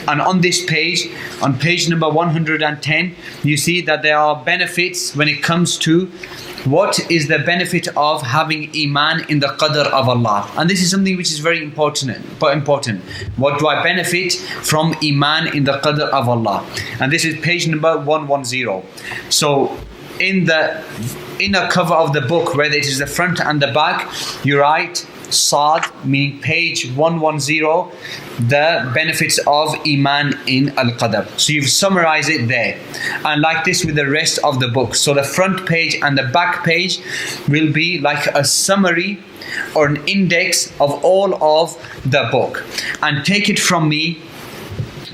and on this page, on page number 110, you see that there are benefits when it comes to what is the benefit of having iman in the qadr of Allah. And this is something which is very important. What do I benefit from iman in the qadr of Allah? And this is page number 110. So in the inner cover of the book, whether it is the front and the back, you write Saad, meaning page 110, the benefits of Iman in Al-Qadr. So you've summarized it there. And like this with the rest of the book. So the front page and the back page will be like a summary or an index of all of the book. And take it from me,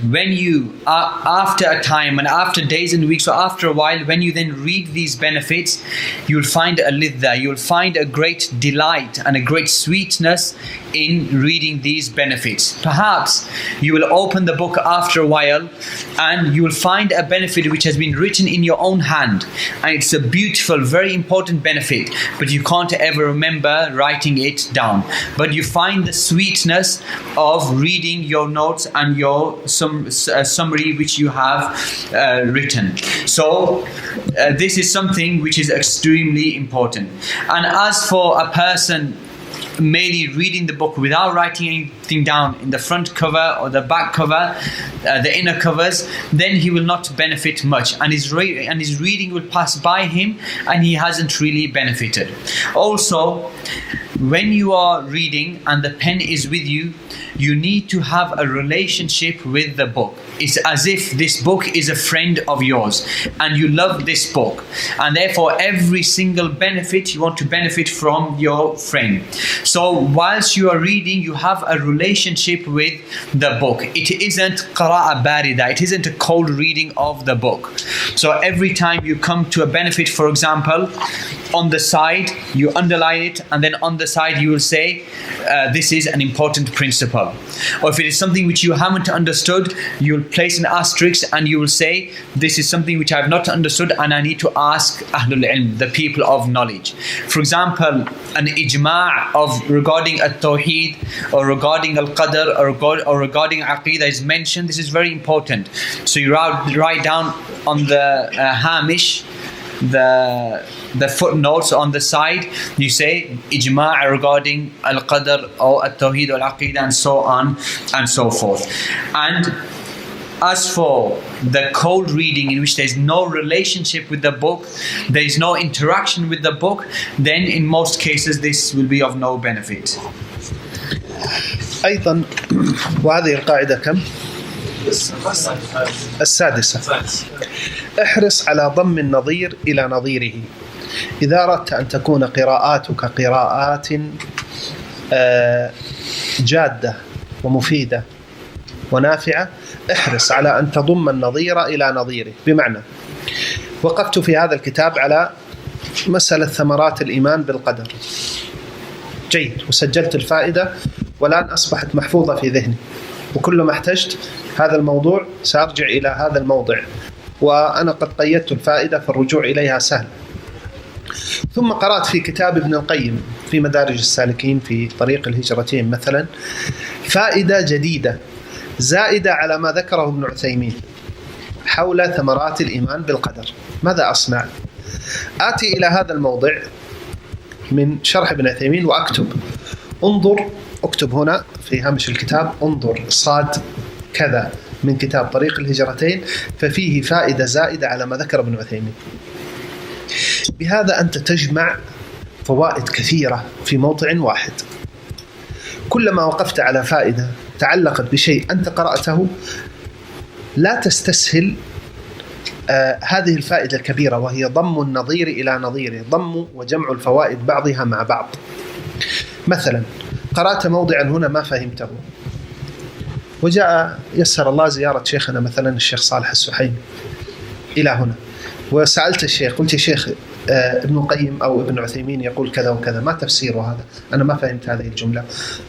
when you after a time and after days and weeks or after a while, when you then read these benefits, you'll find a lidda, you'll find a great delight and a great sweetness in reading these benefits. Perhaps you will open the book after a while and you will find a benefit which has been written in your own hand, and it's a beautiful, very important benefit, but you can't ever remember writing it down. But you find the sweetness of reading your notes and your summary which you have written. So this is something which is extremely important. And as for a person merely reading the book without writing anything down in the front cover or the back cover, the inner covers, then he will not benefit much, and his reading will pass by him and he hasn't really benefited. Also, when you are reading and the pen is with you, you need to have a relationship with the book. It's as if this book is a friend of yours and you love this book, and therefore every single benefit you want to benefit from your friend. So whilst you are reading, you have a relationship with the book. It isn't qira'a barida, it isn't a cold reading of the book. So every time you come to a benefit, for example, on the side you underline it, and then on the side you will say this is an important principle. Or if it is something which you haven't understood, you will place an asterisk and you will say this is something which I have not understood and I need to ask Ahlul Ilm, the people of knowledge. For example, an ijma' of regarding at-tawheed or regarding al-qadr or regarding aqidah is mentioned. This is very important. So you write down on the hamish, the footnotes on the side, you say ijma' regarding al-qadr or at-tawheed or al-aqidah, and so on and so forth. And as for the cold reading in which there is no relationship with the book, there is no interaction with the book, then in most cases this will be of no benefit. أيضا وهذه القاعدة كم؟ السادسة. احرص على ضم النظير إلى نظيره. إذا أردت أن تكون قراءاتك قراءات جادة ومفيدة ونافعة، احرص على أن تضم النظير إلى نظيره. بمعنى، وقفت في هذا الكتاب على مسألة ثمرات الإيمان بالقدر، جيد، وسجلت الفائدة والآن أصبحت محفوظة في ذهني، وكل ما احتجت هذا الموضوع سأرجع إلى هذا الموضع، وأنا قد قيدت الفائدة فالرجوع إليها سهل. ثم قرأت في كتاب ابن القيم في مدارج السالكين في طريق الهجرتين مثلا فائدة جديدة زائدة على ما ذكره ابن عثيمين حول ثمرات الإيمان بالقدر. ماذا أصنع؟ آتي إلى هذا الموضع من شرح ابن عثيمين وأكتب، انظر، اكتب هنا في هامش الكتاب، انظر صاد كذا من كتاب طريق الهجرتين ففيه فائدة زائدة على ما ذكر ابن عثيمين. بهذا أنت تجمع فوائد كثيرة في موضع واحد. كلما وقفت على فائدة تعلقت بشيء أنت قرأته لا تستسهل هذه الفائدة الكبيرة، وهي ضم النظير إلى نظيره، ضم وجمع الفوائد بعضها مع بعض. مثلا قرأت موضعا هنا ما فهمته، وجاء يسر الله زيارة شيخنا مثلا الشيخ صالح السحيمي إلى هنا، وسألت الشيخ قلت يا شيخ ابن القيم أو ابن عثيمين يقول كذا وكذا، ما تفسير هذا؟ أنا ما فهمت هذه الجملة.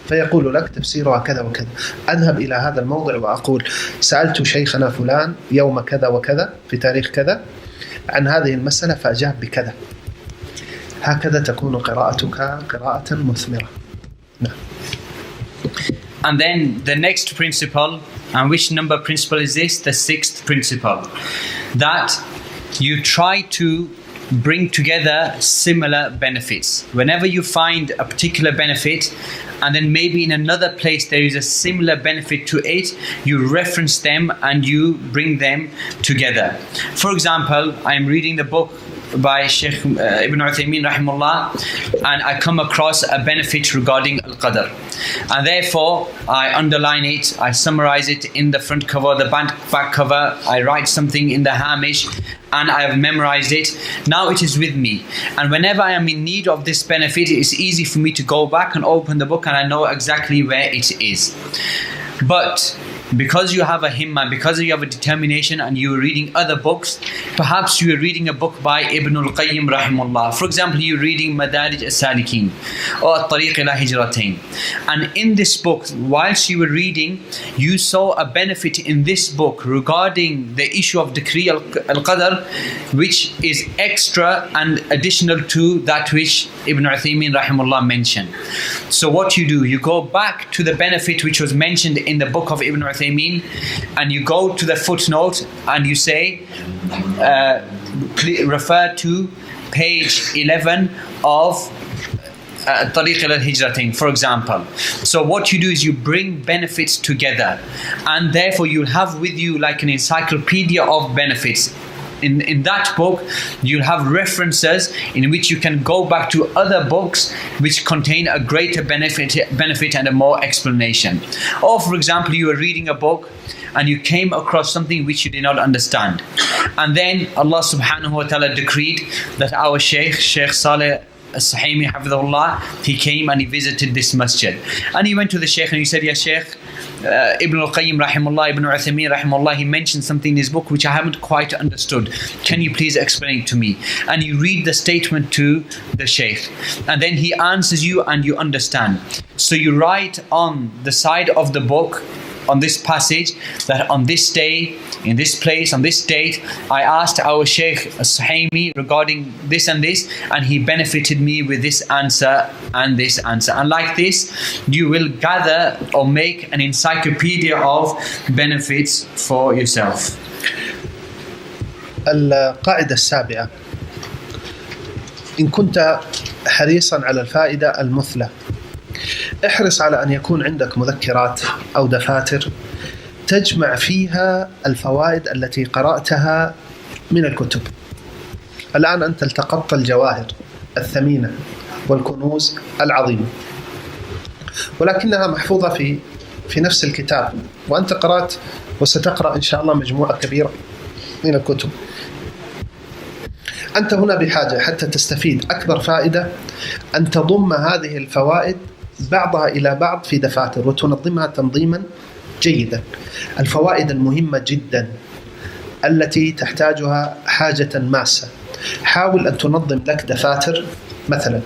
فيقول لك تفسيرها كذا وكذا. أذهب إلى هذا الموضع وأقول سألت شيخنا فلان يوم كذا وكذا في تاريخ كذا عن هذه المسألة فأجاب بكذا. هكذا تكون قراءتك قراءة مثمرة. نعم. And then the next principle, and which number principle is this? The sixth principle. That you try to bring together similar benefits. Whenever you find a particular benefit and then maybe in another place there is a similar benefit to it, you reference them and you bring them together. For example, I'm reading the book by Shaykh Ibn Uthaymeen rahimahullah, and I come across a benefit regarding al-qadr, and therefore I underline it, I summarize it in the front cover, the back cover, I write something in the hamish, and I have memorized it. Now it is with me, and whenever I am in need of this benefit, it is easy for me to go back and open the book and I know exactly where it is. But because you have a himma, because you have a determination and you are reading other books, perhaps you are reading a book by Ibn al-Qayyim rahimahullah. For example, you're reading Madarij al-Salikin or At-Tariq ila Hijratain. And in this book, whilst you were reading, you saw a benefit in this book regarding the issue of decree al-Qadr, which is extra and additional to that which Ibn Uthaymeen rahimahullah mentioned. So what you do, you go back to the benefit which was mentioned in the book of Ibn Uthaymeen, and you go to the footnote and you say, refer to page 11 of Tariq al-Hijratain, for example. So what you do is you bring benefits together, and therefore you'll have with you like an encyclopedia of benefits. In that book, you'll have references in which you can go back to other books which contain a greater benefit and a more explanation. Or for example, you were reading a book and you came across something which you did not understand. And then Allah subhanahu wa ta'ala decreed that our Shaykh Saalih As-Suhaimi Hafidhullah, he came and he visited this masjid. And he went to the Shaykh and he said, Ya Shaykh, Ibn al-Qayyim rahimahullah, Ibn Uthaymeen rahimahullah, he mentioned something in his book which I haven't quite understood. Can you please explain it to me? And you read the statement to the Shaykh, and then he answers you and you understand. So you write on the side of the book, on this passage, that on this day, in this place, on this date, I asked our Shaykh As-Suhaimi regarding this and this, and he benefited me with this answer and this answer. And like this, you will gather or make an encyclopedia of benefits for yourself. القاعدة السابعة: إن كنت حريصا على الفائدة المثلى، احرص على أن يكون عندك مذكرات أو دفاتر تجمع فيها الفوائد التي قرأتها من الكتب. الآن أنت التقطت الجواهر الثمينة والكنوز العظيمة، ولكنها محفوظة في نفس الكتاب، وأنت قرأت وستقرأ إن شاء الله مجموعة كبيرة من الكتب. أنت هنا بحاجة حتى تستفيد أكبر فائدة أن تضم هذه الفوائد بعضها إلى بعض في دفاتر وتنظمها تنظيما جيدا. الفوائد المهمة جدا التي تحتاجها حاجة ماسة، حاول أن تنظم لك دفاتر، مثلا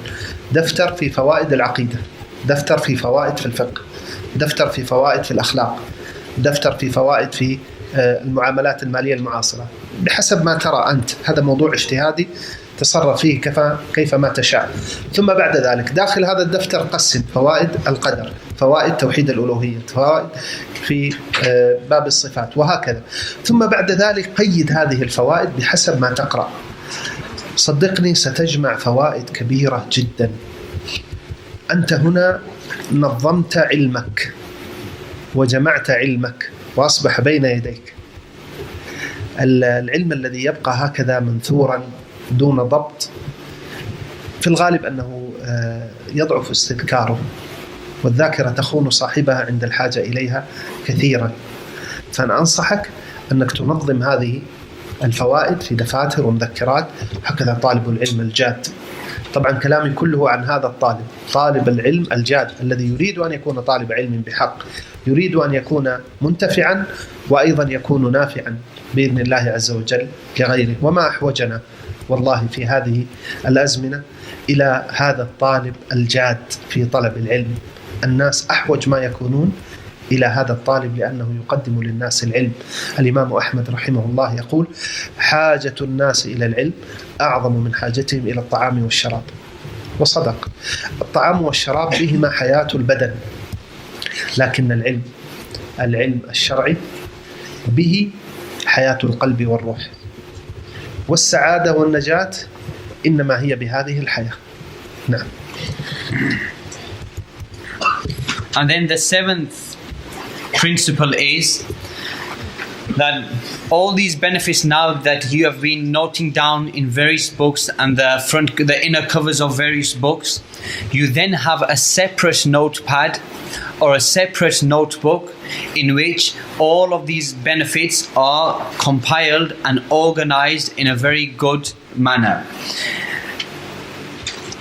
دفتر في فوائد العقيدة، دفتر في فوائد في الفقه، دفتر في فوائد في الأخلاق، دفتر في فوائد في المعاملات المالية المعاصرة، بحسب ما ترى أنت. هذا موضوع اجتهادي، تصرف فيه كيفما تشاء. ثم بعد ذلك داخل هذا الدفتر قسم فوائد القدر، فوائد توحيد الألوهية، فوائد في باب الصفات، وهكذا. ثم بعد ذلك قيد هذه الفوائد بحسب ما تقرأ. صدقني ستجمع فوائد كبيرة جدا. أنت هنا نظمت علمك وجمعت علمك وأصبح بين يديك. العلم الذي يبقى هكذا منثورا دون ضبط في الغالب أنه يضعف استذكاره، والذاكرة تخون صاحبها عند الحاجة إليها كثيرا. فأنا أنصحك أنك تنظم هذه الفوائد في دفاتر ومذكرات، هكذا طالب العلم الجاد. طبعا كلامي كله عن هذا الطالب، طالب العلم الجاد الذي يريد أن يكون طالب علم بحق، يريد أن يكون منتفعا وأيضا يكون نافعا بإذن الله عز وجل لغيره. وما أحوجنا والله في هذه الأزمنة إلى هذا الطالب الجاد في طلب العلم. الناس أحوج ما يكونون إلى هذا الطالب لأنه يقدم للناس العلم. الإمام أحمد رحمه الله يقول: حاجة الناس إلى العلم أعظم من حاجتهم إلى الطعام والشراب. وصدق، الطعام والشراب بهما حياة البدن، لكن العلم الشرعي به حياة القلب والروح، والسعادة والنجاة إنما هي بهذه الحياة. نعم. And then the seventh principle is that all these benefits now that you have been noting down in various books and the inner covers of various books, you then have a separate notepad or a separate notebook in which all of these benefits are compiled and organized in a very good manner.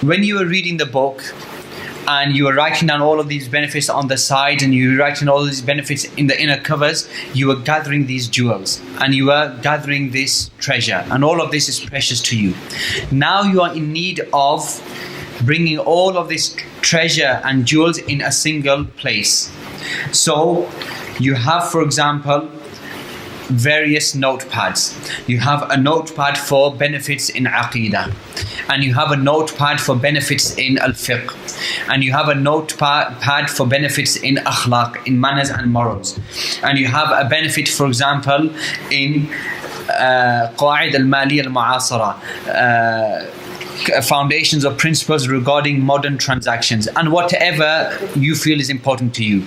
When you are reading the book, and you were writing down all of these benefits on the side, and you were writing all of these benefits in the inner covers, you were gathering these jewels, and you were gathering this treasure, and all of this is precious to you. Now you are in need of bringing all of this treasure and jewels in a single place. So you have, for example, various notepads. You have a notepad for benefits in Aqidah, and you have a notepad for benefits in Al-Fiqh, and you have a notepad for benefits in Akhlaq, in manners and morals, and you have a benefit, for example, in Qawaid al-Maliya al-Mu'asara, foundations or principles regarding modern transactions, and whatever you feel is important to you.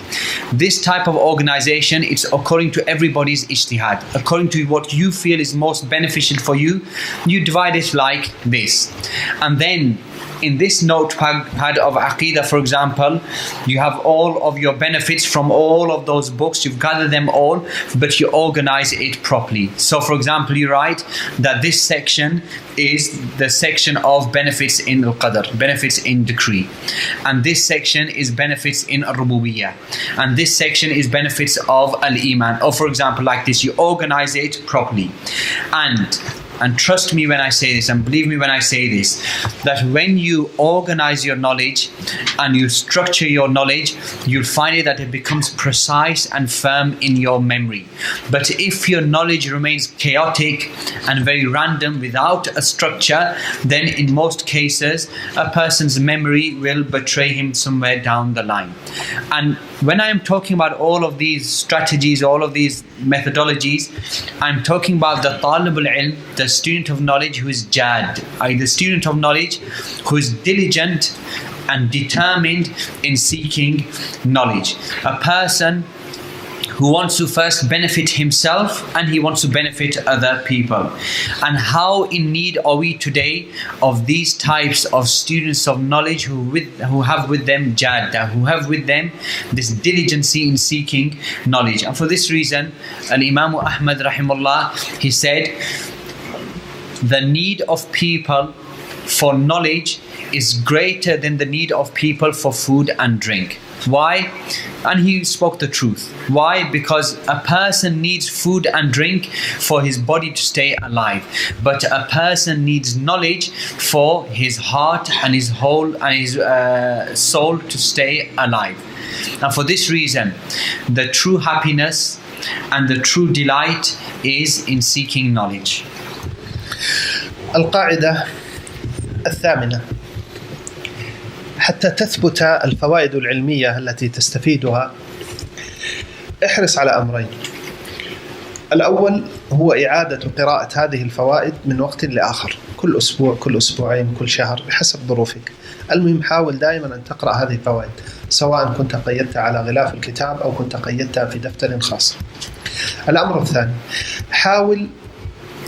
This type of organization, it's according to everybody's ijtihad, according to what you feel is most beneficial for you. You divide it like this, and then in this notepad of Aqidah, for example, you have all of your benefits from all of those books. You've gathered them all, but you organize it properly. So, for example, you write that this section is the section of benefits in Al-Qadr, benefits in decree. And this section is benefits in Al-Rububiyyah. And this section is benefits of Al-Iman. Or, for example, like this, you organize it properly. And trust me when I say this, and believe me when I say this, that when you organize your knowledge and you structure your knowledge, you'll find it that it becomes precise and firm in your memory. But if your knowledge remains chaotic and very random without a structure, then in most cases, a person's memory will betray him somewhere down the line. And when I am talking about all of these strategies, all of these methodologies, I'm talking about the talib al-ilm, the student of knowledge who is jad, the student of knowledge who is diligent and determined in seeking knowledge. A person who wants to first benefit himself and he wants to benefit other people. And how in need are we today of these types of students of knowledge who have with them jadda, who have with them this diligency in seeking knowledge. And for this reason, Al-Imam Ahmad rahimahullah, he said, the need of people for knowledge is greater than the need of people for food and drink. Why? And he spoke the truth. Why? Because a person needs food and drink for his body to stay alive, but a person needs knowledge for his heart and his whole and his soul to stay alive. And for this reason, the true happiness and the true delight is in seeking knowledge. القاعدة الثامنة: حتى تثبت الفوائد العلمية التي تستفيدها، احرص على أمرين. الأول هو إعادة قراءة هذه الفوائد من وقت لآخر، كل أسبوع، كل أسبوعين، كل شهر، بحسب ظروفك. المهم حاول دائما أن تقرأ هذه الفوائد، سواء كنت قيدتها على غلاف الكتاب أو كنت قيدتها في دفتر خاص. الأمر الثاني: حاول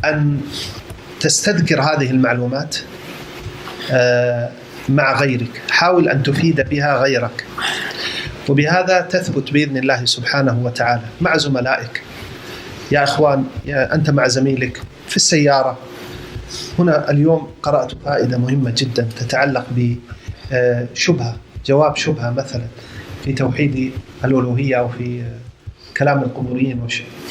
أن تستذكر هذه المعلومات مع غيرك، حاول أن تفيد بها غيرك، وبهذا تثبت بإذن الله سبحانه وتعالى مع زملائك. يا إخوان، أنت مع زميلك في السيارة. هنا اليوم قرأت فائدة مهمة جدا تتعلق بشبهة، جواب شبهة مثلا في توحيد الألوهية أو في كلام القبوريين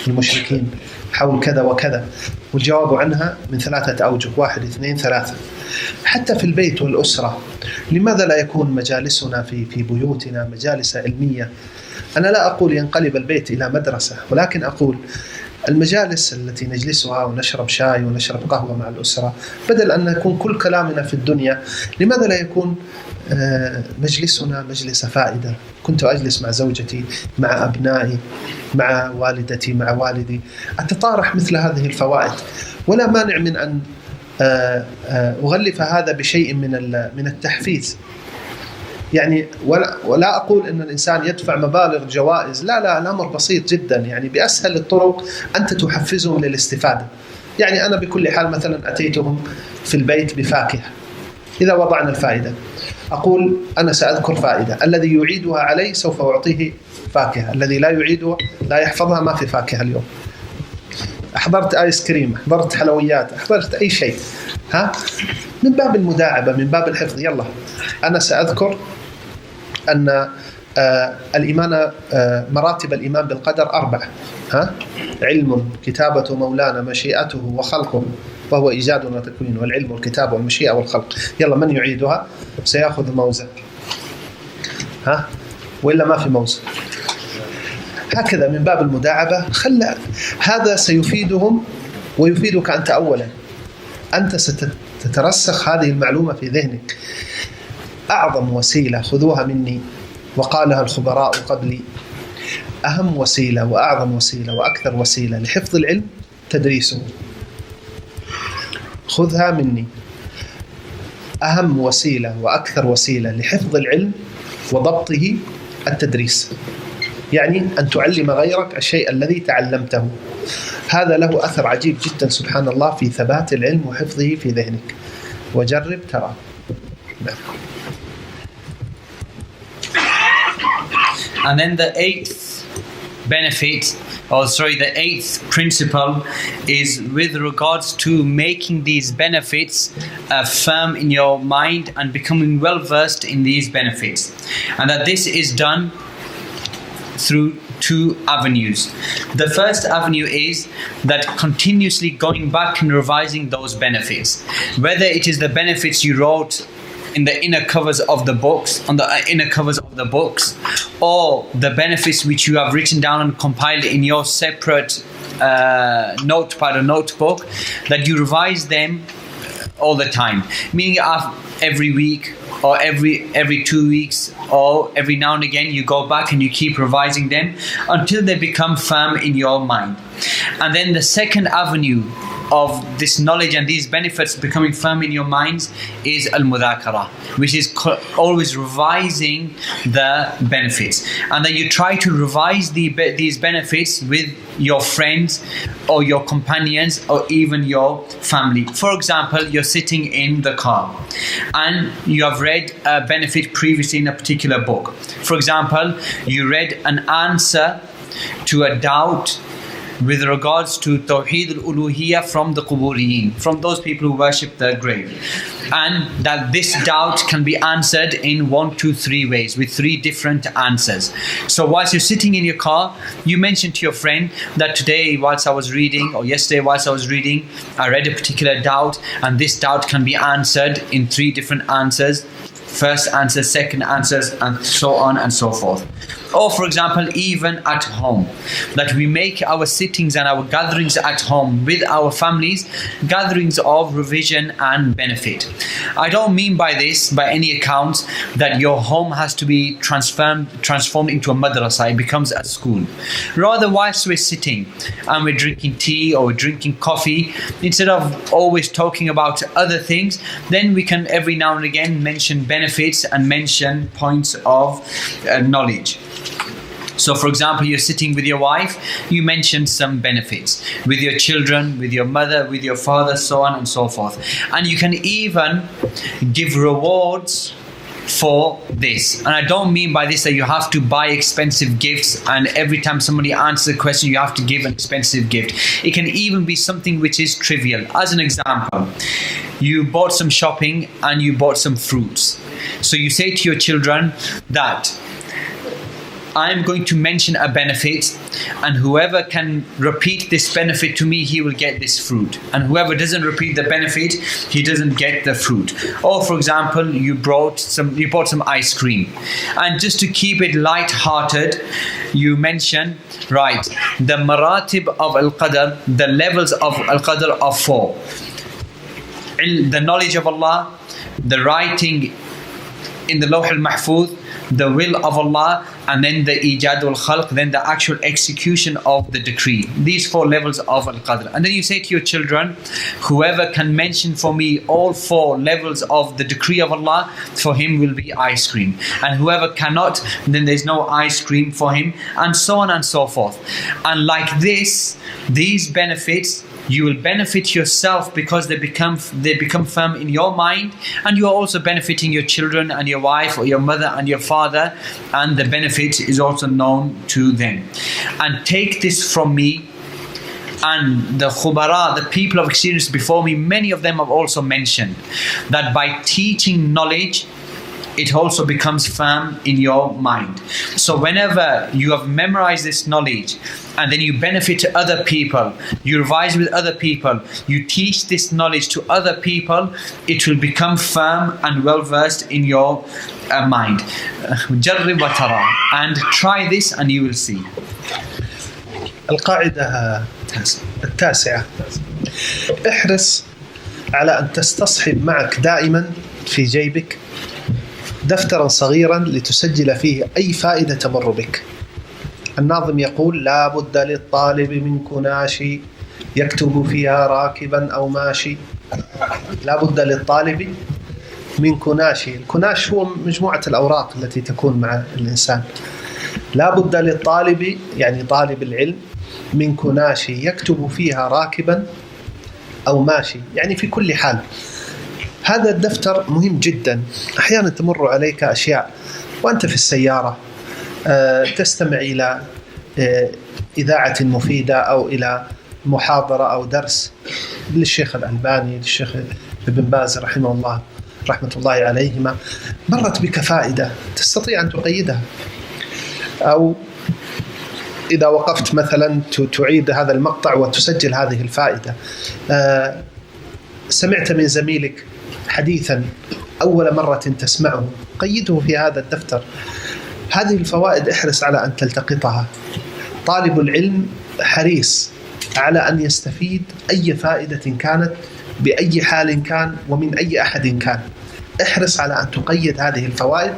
والمشركين حول كذا وكذا، والجواب عنها من 3 أوجه: 1 2 3. حتى في البيت والأسرة، لماذا لا يكون مجالسنا في بيوتنا مجالس علمية؟ أنا لا أقول ينقلب البيت إلى مدرسة، ولكن أقول المجالس التي نجلسها ونشرب شاي ونشرب قهوة مع الأسرة، بدل أن يكون كل كلامنا في الدنيا، لماذا لا يكون مجلسنا مجلس فائدة؟ كنت أجلس مع زوجتي، مع أبنائي، مع والدتي، مع والدي، أتطارح مثل هذه الفوائد، ولا مانع من أن أغلف هذا بشيء من التحفيز. يعني ولا أقول أن الإنسان يدفع مبالغ جوائز، لا، الأمر بسيط جدا. يعني بأسهل الطرق أنت تحفزهم للاستفادة. يعني أنا بكل حال مثلا أتيتهم في البيت بفاكهة، إذا وضعنا الفائدة أقول أنا سأذكر فائدة، الذي يعيدها علي سوف أعطيه فاكهة، الذي لا يعيدها لا يحفظها ما في فاكهة اليوم. أحضرت آيس كريم، أحضرت حلويات، أحضرت أي شيء، من باب المداعبة، من باب الحفظ. يلا أنا سأذكر أن الإيمان مراتب الإيمان بالقدر 4. علم، كتابة مولانا، مشيئته وخلقه وهو إيجاد وتكوين، والعلم والكتابة والمشيئة والخلق. يلا من يعيدها سيأخذ موزة، وإلا ما في موزة. هكذا من باب المداعبة. هذا سيفيدهم ويفيدك أنت أولا. أنت ستترسخ هذه المعلومة في ذهنك. أعظم وسيلة خذوها مني وقالها الخبراء قبلي، أهم وسيلة وأعظم وسيلة وأكثر وسيلة لحفظ العلم تدريسه. خذها مني، أهم وسيلة وأكثر وسيلة لحفظ العلم وضبطه التدريس، يعني أن تعلم غيرك الشيء الذي تعلمته. هذا له أثر عجيب جدا سبحان الله في ثبات العلم وحفظه في ذهنك. وجرب ترى. And then the eighth principle is with regards to making these benefits firm in your mind and becoming well versed in these benefits. And that this is done through 2 avenues. The first avenue is that continuously going back and revising those benefits. Whether it is the benefits you wrote in the inner covers of the books, or the benefits which you have written down and compiled in your separate notepad or notebook, that you revise them all the time. Meaning every week, or every 2 weeks, or every now and again you go back and you keep revising them until they become firm in your mind. And then the second avenue of this knowledge and these benefits becoming firm in your minds is al-mudhakara, which is always revising the benefits. And then you try to revise these benefits with your friends or your companions or even your family. For example, you're sitting in the car and you have read a benefit previously in a particular book. For example, you read an answer to a doubt with regards to Tawheed al-Uluhiyya from the Quburiyin, from those people who worship the grave. And that this doubt can be answered in 1, 2, 3 ways, with 3 different answers. So whilst you're sitting in your car, you mention to your friend that today whilst I was reading, or yesterday whilst I was reading, I read a particular doubt, and this doubt can be answered in 3 different answers. First answer, second answers, and so on and so forth. Or for example, even at home, that we make our sittings and our gatherings at home with our families gatherings of revision and benefit. I don't mean by this, by any account, that your home has to be transformed into a madrasa, it becomes a school. Rather, whilst we're sitting and we're drinking tea or we're drinking coffee, instead of always talking about other things, then we can every now and again mention benefits and mention points of knowledge. So for example, you're sitting with your wife, you mention some benefits. With your children, with your mother, with your father, so on and so forth. And you can even give rewards for this. And I don't mean by this that you have to buy expensive gifts and every time somebody answers a question you have to give an expensive gift. It can even be something which is trivial. As an example, you bought some shopping and you bought some fruits. So you say to your children that I'm going to mention a benefit, and whoever can repeat this benefit to me, he will get this fruit. And whoever doesn't repeat the benefit, he doesn't get the fruit. Or for example, you bought some ice cream, and just to keep it light-hearted, you mention, right, the maratib of al-qadr, the levels of al-qadr are 4. The knowledge of Allah, the writing in the Lawh al-Mahfuz, the will of Allah, and then the ijad wal-khalq, then the actual execution of the decree. These 4 levels of al-qadr. And then you say to your children, whoever can mention for me all 4 levels of the decree of Allah, for him will be ice cream. And whoever cannot, then there's no ice cream for him, and so on and so forth. And like this, these benefits, you will benefit yourself because they become firm in your mind, and you are also benefiting your children and your wife or your mother and your father, and the benefit is also known to them. And take this from me, and the khubara, the people of experience before me, many of them have also mentioned that by teaching knowledge it also becomes firm in your mind. So whenever you have memorized this knowledge and then you benefit to other people, you revise with other people, you teach this knowledge to other people, it will become firm and well versed in your mind. جرب وترى, and try this and you will see. القاعدة التاسعة: احرص على أن تستصحب معك دائما في جيبك دفترا صغيرا لتسجل فيه أي فائدة تمر بك. الناظم يقول: لا بد للطالب من كناشي يكتب فيها راكبا أو ماشي. لا بد للطالب من كناشي. الكناش هو مجموعة الأوراق التي تكون مع الإنسان. لا بد للطالب يعني طالب العلم من كناشي يكتب فيها راكبا أو ماشي، يعني في كل حال. هذا الدفتر مهم جدا. أحيانا تمر عليك أشياء وأنت في السيارة، تستمع إلى إذاعة مفيدة أو إلى محاضرة أو درس للشيخ الألباني، للشيخ ابن باز رحمه الله رحمة الله عليهما، مرت بك فائدة تستطيع أن تقيدها، أو إذا وقفت مثلا تعيد هذا المقطع وتسجل هذه الفائدة. سمعت من زميلك حديثا أول مرة تسمعه، قيده في هذا الدفتر. هذه الفوائد احرص على أن تلتقطها. طالب العلم حريص على أن يستفيد أي فائدة كانت بأي حال كان ومن أي أحد كان. احرص على أن تقيد هذه الفوائد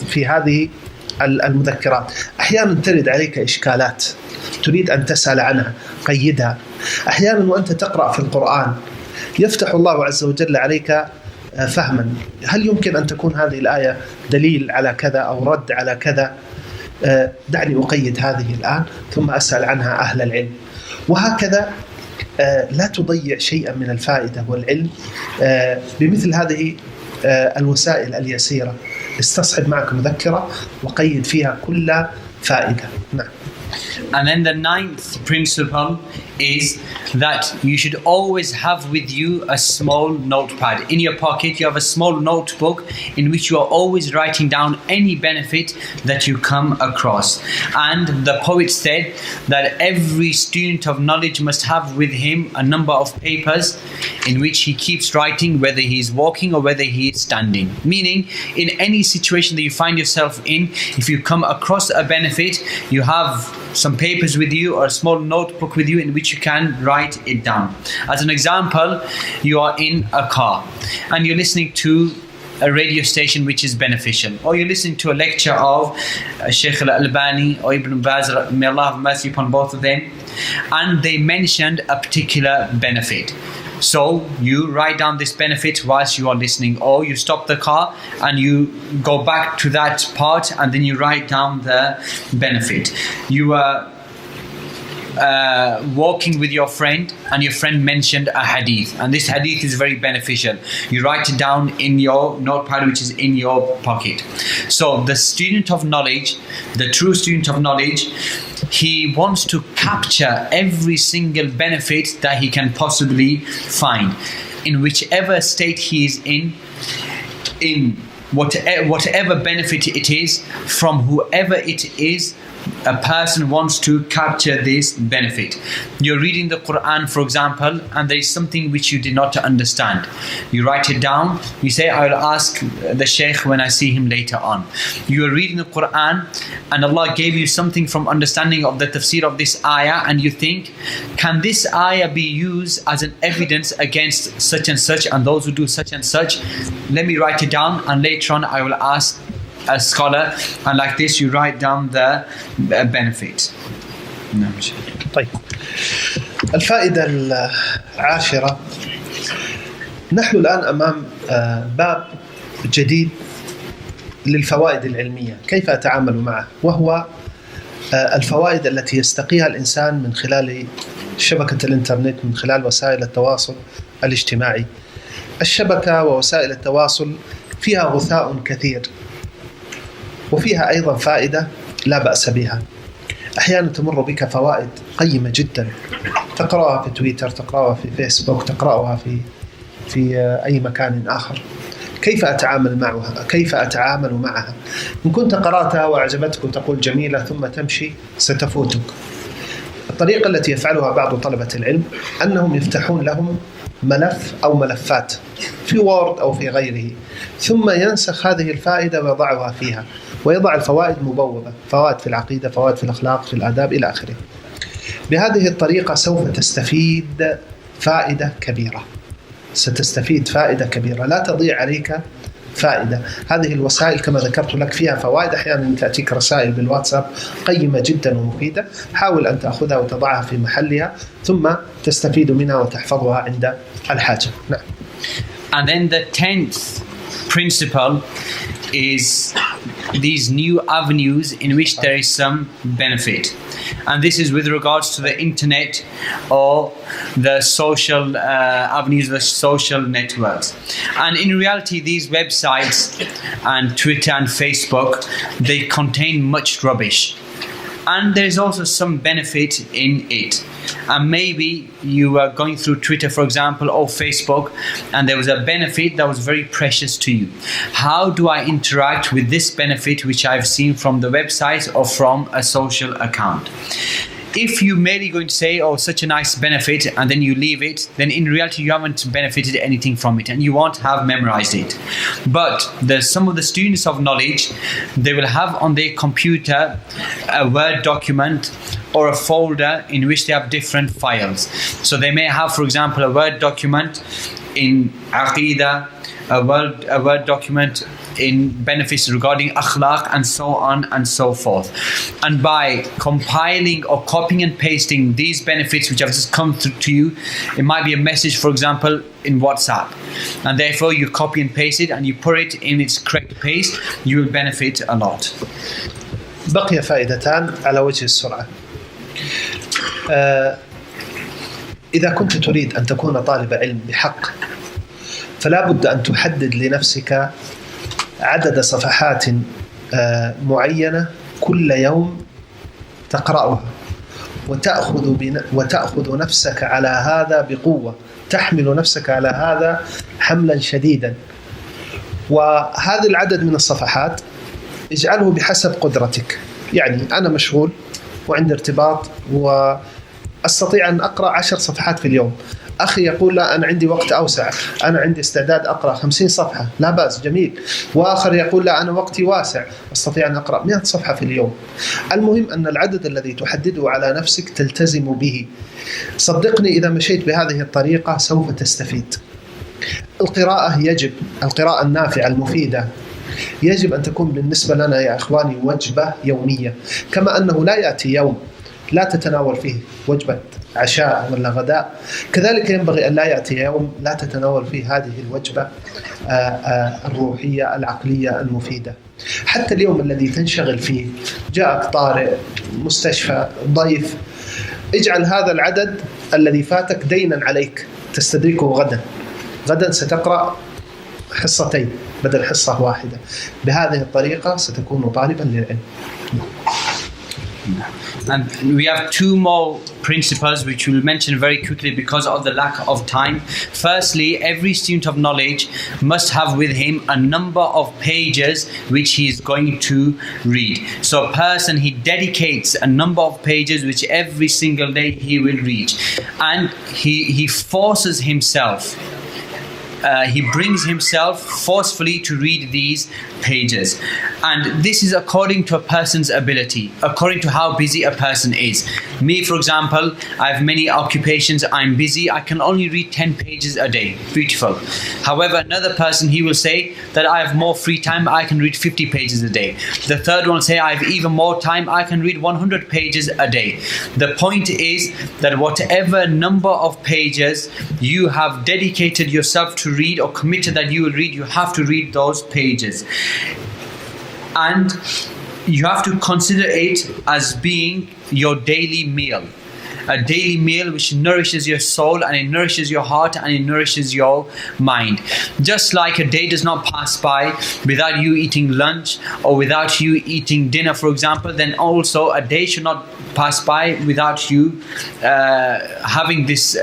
في هذه المذكرات. أحيانا ترد عليك إشكالات تريد أن تسأل عنها، قيدها. أحيانا وأنت تقرأ في القرآن يفتح الله عز وجل عليك فهما، هل يمكن أن تكون هذه الآية دليل على كذا أو رد على كذا؟ دعني أقيد هذه الآن ثم أسأل عنها أهل العلم. وهكذا لا تضيع شيئا من الفائدة والعلم بمثل هذه الوسائل اليسيرة. استصحب معك مذكرة وقيد فيها كل فائدة. نعم. And then the ninth principle is that you should always have with you a small notepad. In your pocket you have a small notebook in which you are always writing down any benefit that you come across. And the poet said that every student of knowledge must have with him a number of papers in which he keeps writing, whether he is walking or whether he is standing. Meaning, in any situation that you find yourself in, if you come across a benefit, you have some papers with you or a small notebook with you in which you can write it down. As an example, you are in a car and you're listening to a radio station which is beneficial, or you're listening to a lecture of Shaykh al-Albani or Ibn Baz, may Allah have mercy upon both of them, and they mentioned a particular benefit. So you write down this benefit whilst you are listening, or you stop the car and you go back to that part and then you write down the benefit. You are walking with your friend and your friend mentioned a hadith, and this hadith is very beneficial. You write it down in your notepad which is in your pocket. So the student of knowledge, the true student of knowledge, he wants to capture every single benefit that he can possibly find in whichever state he is in whatever benefit it is from whoever it is. A person wants to capture this benefit. You're reading the Quran, for example, and there is something which you did not understand. You write it down. You say, I will ask the Shaykh when I see him later on. You are reading the Quran and Allah gave you something from understanding of the tafsir of this ayah, and you think, can this ayah be used as an evidence against such and such and those who do such and such? Let me write it down and later on I will ask a scholar, and like this you write down the benefit. طيب، الفائدة العاشرة. نحن الآن أمام باب جديد للفوائد العلمية، كيف أتعامل معه، وهو الفوائد التي يستقيها الإنسان من خلال شبكة الإنترنت، من خلال وسائل التواصل الاجتماعي. الشبكة ووسائل التواصل فيها غثاء كثير، وفيها أيضا فائدة لا بأس بها. أحيانا تمر بك فوائد قيمة جدا، تقرأها في تويتر، تقرأها في فيسبوك، تقرأها في أي مكان آخر. كيف أتعامل معها؟ إن كنت قرأتها وأعجبتك وتقول جميلة ثم تمشي ستفوتك. الطريقة التي يفعلها بعض طلبة العلم أنهم يفتحون لهم ملف أو ملفات في وورد أو في غيره، ثم ينسخ هذه الفائدة ويضعها فيها، ويضع الفوائد مبوبة، فوائد في العقيدة، فوائد في الأخلاق، في الآداب إلى آخره. بهذه الطريقة سوف تستفيد فائدة كبيرة، ستستفيد فائدة كبيرة، لا تضيع عليك فائدة. هذه الوسائل كما ذكرت لك فيها فوائد، أحيانا تأتيك رسائل بالواتساب قيمة جدا ومفيدة، حاول أن تأخذها وتضعها في محلها ثم تستفيد منها وتحفظها عند الحاجة. نعم. And then the 10th principle is these new avenues in which there is some benefit, and this is with regards to the internet or the social avenues, the social networks. And in reality, these websites and Twitter and Facebook, they contain much rubbish, and there is also some benefit in it. And maybe you are going through Twitter, for example, or Facebook, and there was a benefit that was very precious to you. How do I interact with this benefit which I've seen from the website or from a social account? If you're merely going to say, oh, such a nice benefit, and then you leave it, then in reality you haven't benefited anything from it and you won't have memorized it. But there's some of the students of knowledge, they will have on their computer a Word document or a folder in which they have different files. So they may have, for example, a Word document in Aqidah, a Word document in benefits regarding akhlaq, and so on and so forth. And by compiling or copying and pasting these benefits which have just come to you, it might be a message, for example, in WhatsApp, and therefore you copy and paste it and you put it in its correct place, you will benefit a lot. بقي فائدتان على وجه السرعة. إذا كنت تريد أن تكون طالب علم بحق، فلا بد أن تحدد لنفسك عدد صفحات معينة كل يوم تقرأها، وتأخذ نفسك على هذا بقوة، تحمل نفسك على هذا حملا شديدا. وهذا العدد من الصفحات اجعله بحسب قدرتك. يعني أنا مشغول وعندي ارتباط وأستطيع أن أقرأ 10 صفحات في اليوم، أخي يقول لا أنا عندي وقت أوسع، أنا عندي استعداد أقرأ 50 صفحة، لا بأس، جميل. وآخر يقول لا أنا وقتي واسع، أستطيع أن أقرأ 100 صفحة في اليوم. المهم أن العدد الذي تحدده على نفسك تلتزم به. صدقني إذا مشيت بهذه الطريقة سوف تستفيد. القراءة النافعة المفيدة يجب أن تكون بالنسبة لنا يا إخواني وجبة يومية، كما أنه لا يأتي يوم لا تتناول فيه وجبة عشاء ولا غداء، كذلك ينبغي أن لا يأتي يوم لا تتناول فيه هذه الوجبة الروحية العقلية المفيدة. حتى اليوم الذي تنشغل فيه، جاءك طارئ، مستشفى، ضيف، اجعل هذا العدد الذي فاتك دينا عليك تستدركه غدا ستقرأ حصتين بدل حصة واحدة. بهذه الطريقة ستكون طالبا للعلم. And we have 2 more principles which we'll mention very quickly because of the lack of time. Firstly, every student of knowledge must have with him a number of pages which he is going to read. So a person, he dedicates a number of pages which every single day he will read, and he forces himself. He brings himself forcefully to read these pages, and this is according to a person's ability, according to how busy a person is. Me, for example, I have many occupations, I'm busy, I can only read 10 pages a day. Beautiful. However, another person, he will say that I have more free time, I can read 50 pages a day. The third one will say I have even more time, I can read 100 pages a day. The point is that whatever number of pages you have dedicated yourself to read or committed that you will read, you have to read those pages. And you have to consider it as being your daily meal. A daily meal which nourishes your soul, and it nourishes your heart, and it nourishes your mind. Just like a day does not pass by without you eating lunch or without you eating dinner, for example, then also a day should not pass by without you having this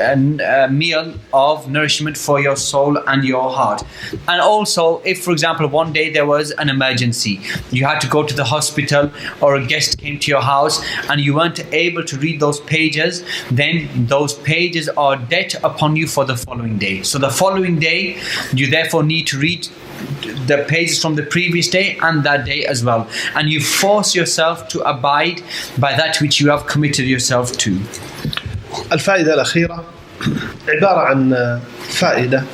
meal of nourishment for your soul and your heart. And also, if for example one day there was an emergency, you had to go to the hospital, or a guest came to your house and you weren't able to read those pages, then those pages are debt upon you for the following day. So the following day you therefore need to read the pages from the previous day and that day as well, and you force yourself to abide by that which you have committed yourself to. الفائدة الأخيرة عبارة عن فائدة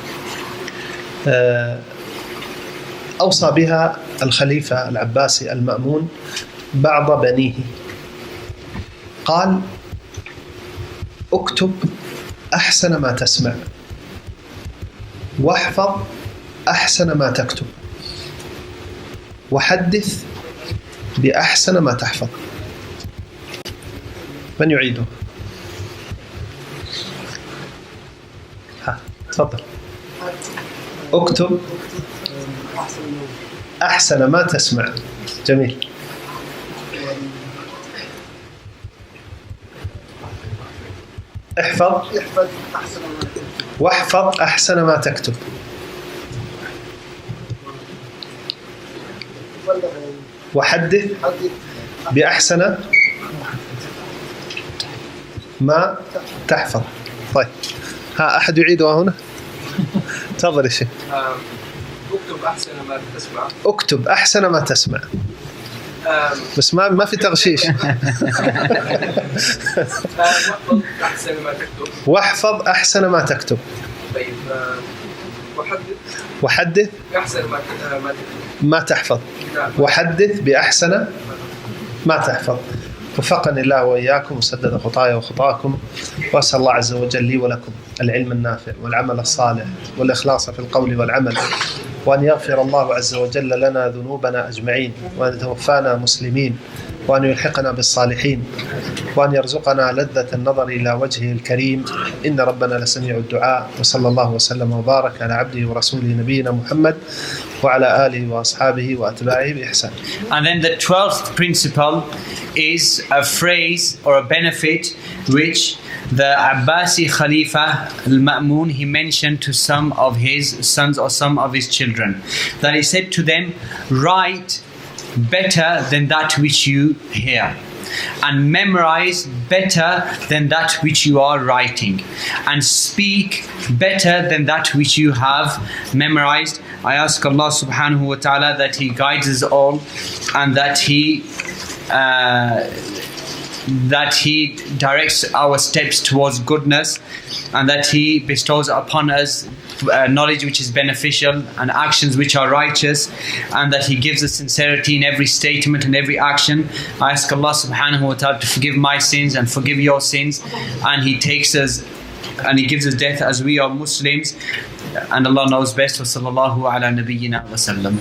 أوصى بها الخليفة العباسي المأمون بعض بنيه. قال: اكتب أحسن ما تسمع، واحفظ أحسن ما تكتب، وحدث بأحسن ما تحفظ. من يعيده؟ تفضل. اكتب أحسن ما تسمع. جميل. احفظ واحفظ أحسن ما تكتب. وحدث بأحسن ما تحفظ. طيب، ها أحد يعيدها هنا؟ تفضل يا شيخ. اكتب أحسن ما تسمع. اكتب أحسن ما تسمع. بس ما في تغشيش. واحفظ أحسن ما تكتب. واحفظ أحسن ما تكتب. طيب، وحدث أحسن ما تحفظ. وحدث بأحسن ما تحفظ. وفقني الله وإياكم وسدد خطايا وخطاكم، وأسأل الله عز وجل لي ولكم العلم النافع والعمل الصالح والإخلاص في القول والعمل، وأن يغفر الله عز وجل لنا ذنوبنا أجمعين، وأن يتوفانا مسلمين، وأن يلحقنا بالصالحين، وأن يرزقنا لذة النظر إلى وجهه الكريم، إن ربنا لسميع الدعاء. وصلى الله وسلم وبارك على عبده ورسوله نبينا محمد وعلى آله وأصحابه وأتباعه بإحسان. And then the 12th principle is a phrase or a benefit which the Abbasi Khalifa al-Ma'mun, he mentioned to some of his sons or some of his children, that he said to them, write better than that which you hear, and memorize better than that which you are writing, and speak better than that which you have memorized. I ask Allah subhanahu wa ta'ala that He guides us all, and that He directs our steps towards goodness, and that He bestows upon us knowledge which is beneficial and actions which are righteous, and that He gives us sincerity in every statement and every action. I ask Allah subhanahu wa ta'ala to forgive my sins and forgive your sins, and He takes us and He gives us death as we are Muslims, and Allah knows best. Wa sallallahu ala nabiyyina wa sallam.